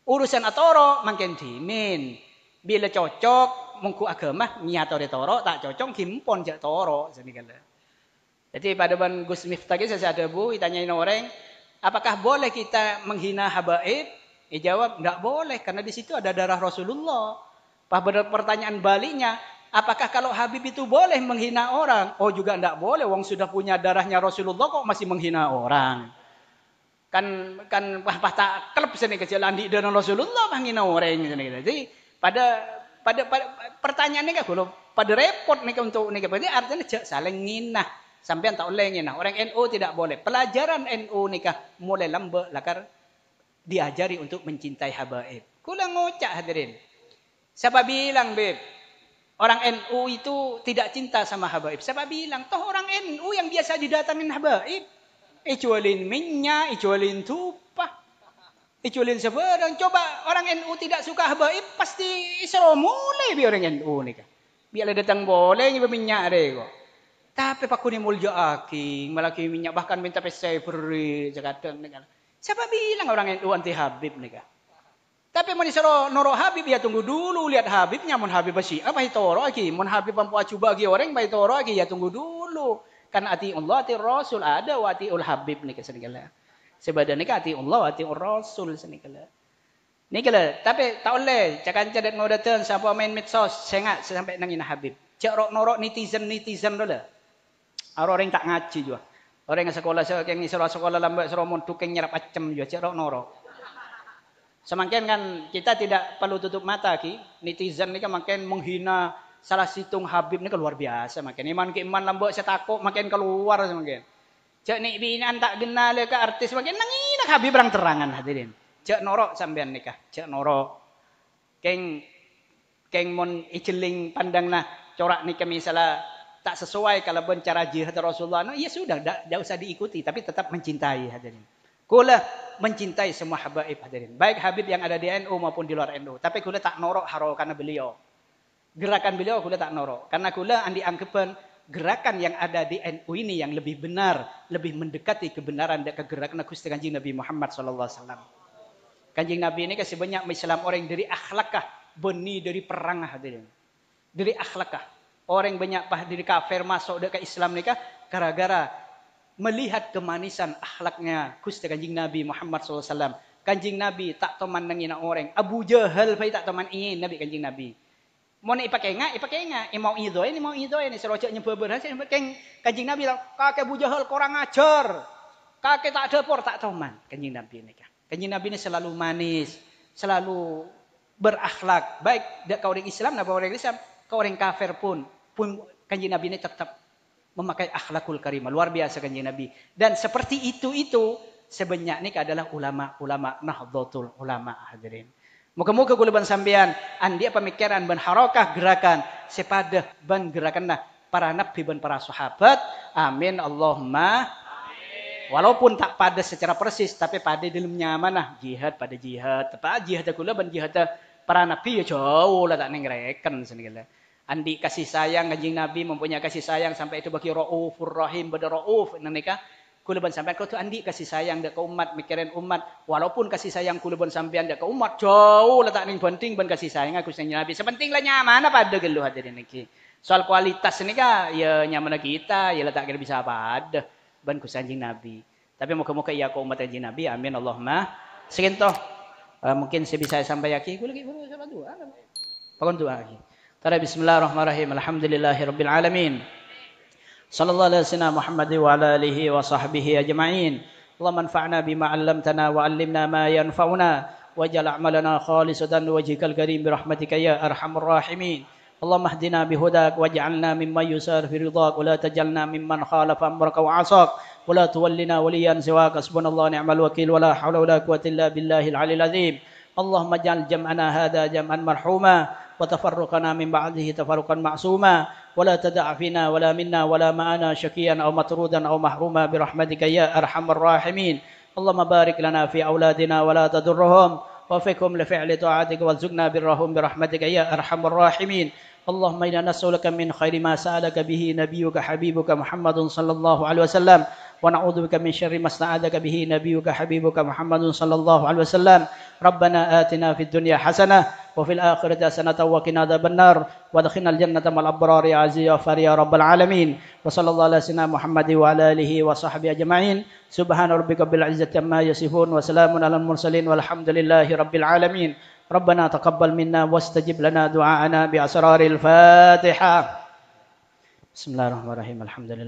Urusan atoro makin dimin. Bila cocok, mungku agama, nyatore toro, tak cocok, himpon jak toro. Jadi pada ban Gus Miftah saya ada bu, ditanyain orang, apakah boleh kita menghina habaib? Jawab, enggak boleh karena di situ ada darah Rasulullah. Pada pertanyaan baliknya, apakah kalau Habib itu boleh menghina orang? Oh juga enggak boleh, wong sudah punya darahnya Rasulullah kok masih menghina orang. Kan tak klub sini kecil andi darah Rasulullah menghina orang Jadi pada pertanyaannya kan kalau pada repot nih untuk nih berarti artinya saling nginah. Sampean tak oleh nginah. Orang NU tidak boleh. Pelajaran NU nikah mulai lembek lakar diajari untuk mencintai habaib. Kula ngocak hadirin. Siapa bilang, Beb? Orang NU itu tidak cinta sama habaib. Siapa bilang? Toh orang NU yang biasa didatangin habaib. Ijualin minyak, ijualin tumpah, ijualin sebarang. Coba orang NU tidak suka habaib, pasti isro mulai bi orang NU nih kan. Biarlah datang boleh nyoba minyak deh kok. Tapi pak kuni mulja aking, malaki minyak bahkan minta pesai beri jakadang nih kan. Siapa bilang orang NU anti habib nih kan? Tapi mau disuruh noro Habib ya tunggu dulu lihat Habibnya mun Habib basi apa itoro lagi mun Habib pampu coba lagi orang baik toro lagi ya tunggu dulu kan ati Allah ati Rasul ada wa ati ul Habib nih kesenegala sebadan nih ati Allah wa ati ul Rasul senegala nih kala tapi tak boleh cakan cadat mau datang siapa main medsos sengak sampai nangin Habib cek rok norok netizen dulu orang tak ngaji juga orang yang sekolah yang sekolah lambat seromon tukeng nyerap acem juga cek rok norok. Semakin kan kita tidak perlu tutup mata ki. Netizen ni kan makin menghina salah situng Habib ni kan luar biasa makin. Iman ke iman lambok saya takut makin keluar semakin. Cak ni binan tak kenal ke artis makin nangina Habib berang terangan hadirin. Cak norok sampean nikah. Cak norok. Keng mon iceling pandang nah corak nikah misalnya tak sesuai kalau cara jihad Rasulullah. No, ya sudah, tidak usah diikuti tapi tetap mencintai hadirin. Kula mencintai semua habaib hadirin. Baik Habib yang ada di NU maupun di luar NU. Tapi kula tak norok haro karena beliau. Gerakan beliau kula tak norok. Karena kula andi anggapan gerakan yang ada di NU ini yang lebih benar. Lebih mendekati kebenaran dan kegerakan Gusti Kanjeng Nabi Muhammad SAW. Kanjeng Nabi ini kasih banyak Islam orang dari akhlakah. Beni dari perang hadirin. Dari akhlakah. Orang banyak dari kafir masuk ke Islam nikah. Gara-gara melihat kemanisan akhlaknya Gusti Kanjeng Nabi Muhammad SAW. Kanjeng Nabi tak teman dengan orang. Abu Jahal pai tak teman ingin Nabi Kanjeng Nabi. Mau ni ipakai ngak. Mau idoy ni serocak nyebut berhasil. Kanjeng Nabi bilang, kakek Abu Jahal kurang ajar. Kakek tak dapur tak teman. Kanjeng Nabi ni kan. Kanjeng Nabi ni selalu manis, selalu berakhlak. Baik ke orang Islam, apa orang Islam, ke orang kafir pun Kanjeng Nabi ni tetap memakai akhlakul karimah. Luar biasa Kanjeng Nabi. Dan seperti itu sebenarnya ini adalah ulama-ulama Nahdlatul Ulama hadirin. Muka-muka kulaban sampean andi pemikiran ban harakah gerakan sepada ban gerakan para nabi ban para sahabat. Amin Allahumma. Walaupun tak pada secara persis tapi pada dalamnya mana jihad pada jihad. Tapi jihad kula ban jihad para nabi ya jauh lah tak nengreken senegala. Andi kasih sayang Kanjeng Nabi mempunyai kasih sayang sampai itu bagi Raufur Rahim pada Rauf nikah kulaban sampean kau tu andi kasih sayang dak ke umat mikirin umat walaupun kasih sayang kulaban sampean dak ke umat jauh letak ning penting ban kasih sayang aku Kanjeng Nabi sepenting lah nyaman pada gelu hadirin niki soal kualitas nikah ya nyaman kita ya letak bisa apa ada ban ku Kanjeng Nabi tapi muka-muka iya ku umat Kanjeng Nabi amin Allahumma sekian toh mungkin saya bisa sampai yakin ku lagi salat dua pakon doa lagi. Bismillahirrahmanirrahim. Alhamdulillahirabbil alamin. Sallallahu alaihi wasallam Muhammad wa ala alihi wa sahbihi ajma'in. Allahumma anfa'na bima 'allamtana wa 'allimna ma yanfa'una waj'al a'malana khalisatan liwajhikal karim bi rahmatika ya arhamar rahimin. Allahumma ihdina bihudak waj'alna mimman yusar fi ridhak wa la tajalna mimman khalafa amraka wa 'asak wa la tuwallina waliyan siwaka subhanallah ni'mal wakil wa la hawla wa la quwwata illa billahil 'aliyyil 'azim. Allahumma ij'al jam'ana hadha jam'an marhuma وتفرقنا من بعده تفرقا معصوما ولا تدع فينا ولا منا ولا معنا شكيا أو مطرودا أو محروما برحمتك يا أرحم الراحمين اللهم بارك لنا في أولادنا ولا تضرهم وفقهم لفعل طاعتك وارزقنا برهم برحمتك يا أرحم الراحمين اللهم إنا نسألك من خير ما سألك به نبيك حبيبك محمد صلى الله عليه وسلم ونعوذ بك من شر ما استعاذك به نبيك حبيبك محمد صلى الله عليه وسلم ربنا آتنا في الدنيا حسنة وفي الآخرة حسنة وقنا عذاب النار وادخلنا الجنة مع الأبرار يا عزيز يا غفار يا رب العالمين وصلى الله على سيدنا محمد وعلى آله وصحبه أجمعين سبحان ربك رب العزة عما يصفون وسلام على المرسلين والحمد لله رب العالمين ربنا تقبل منا واستجب لنا دعاءنا بأسرار الفاتحة بسم الله الرحمن الرحيم الحمد لله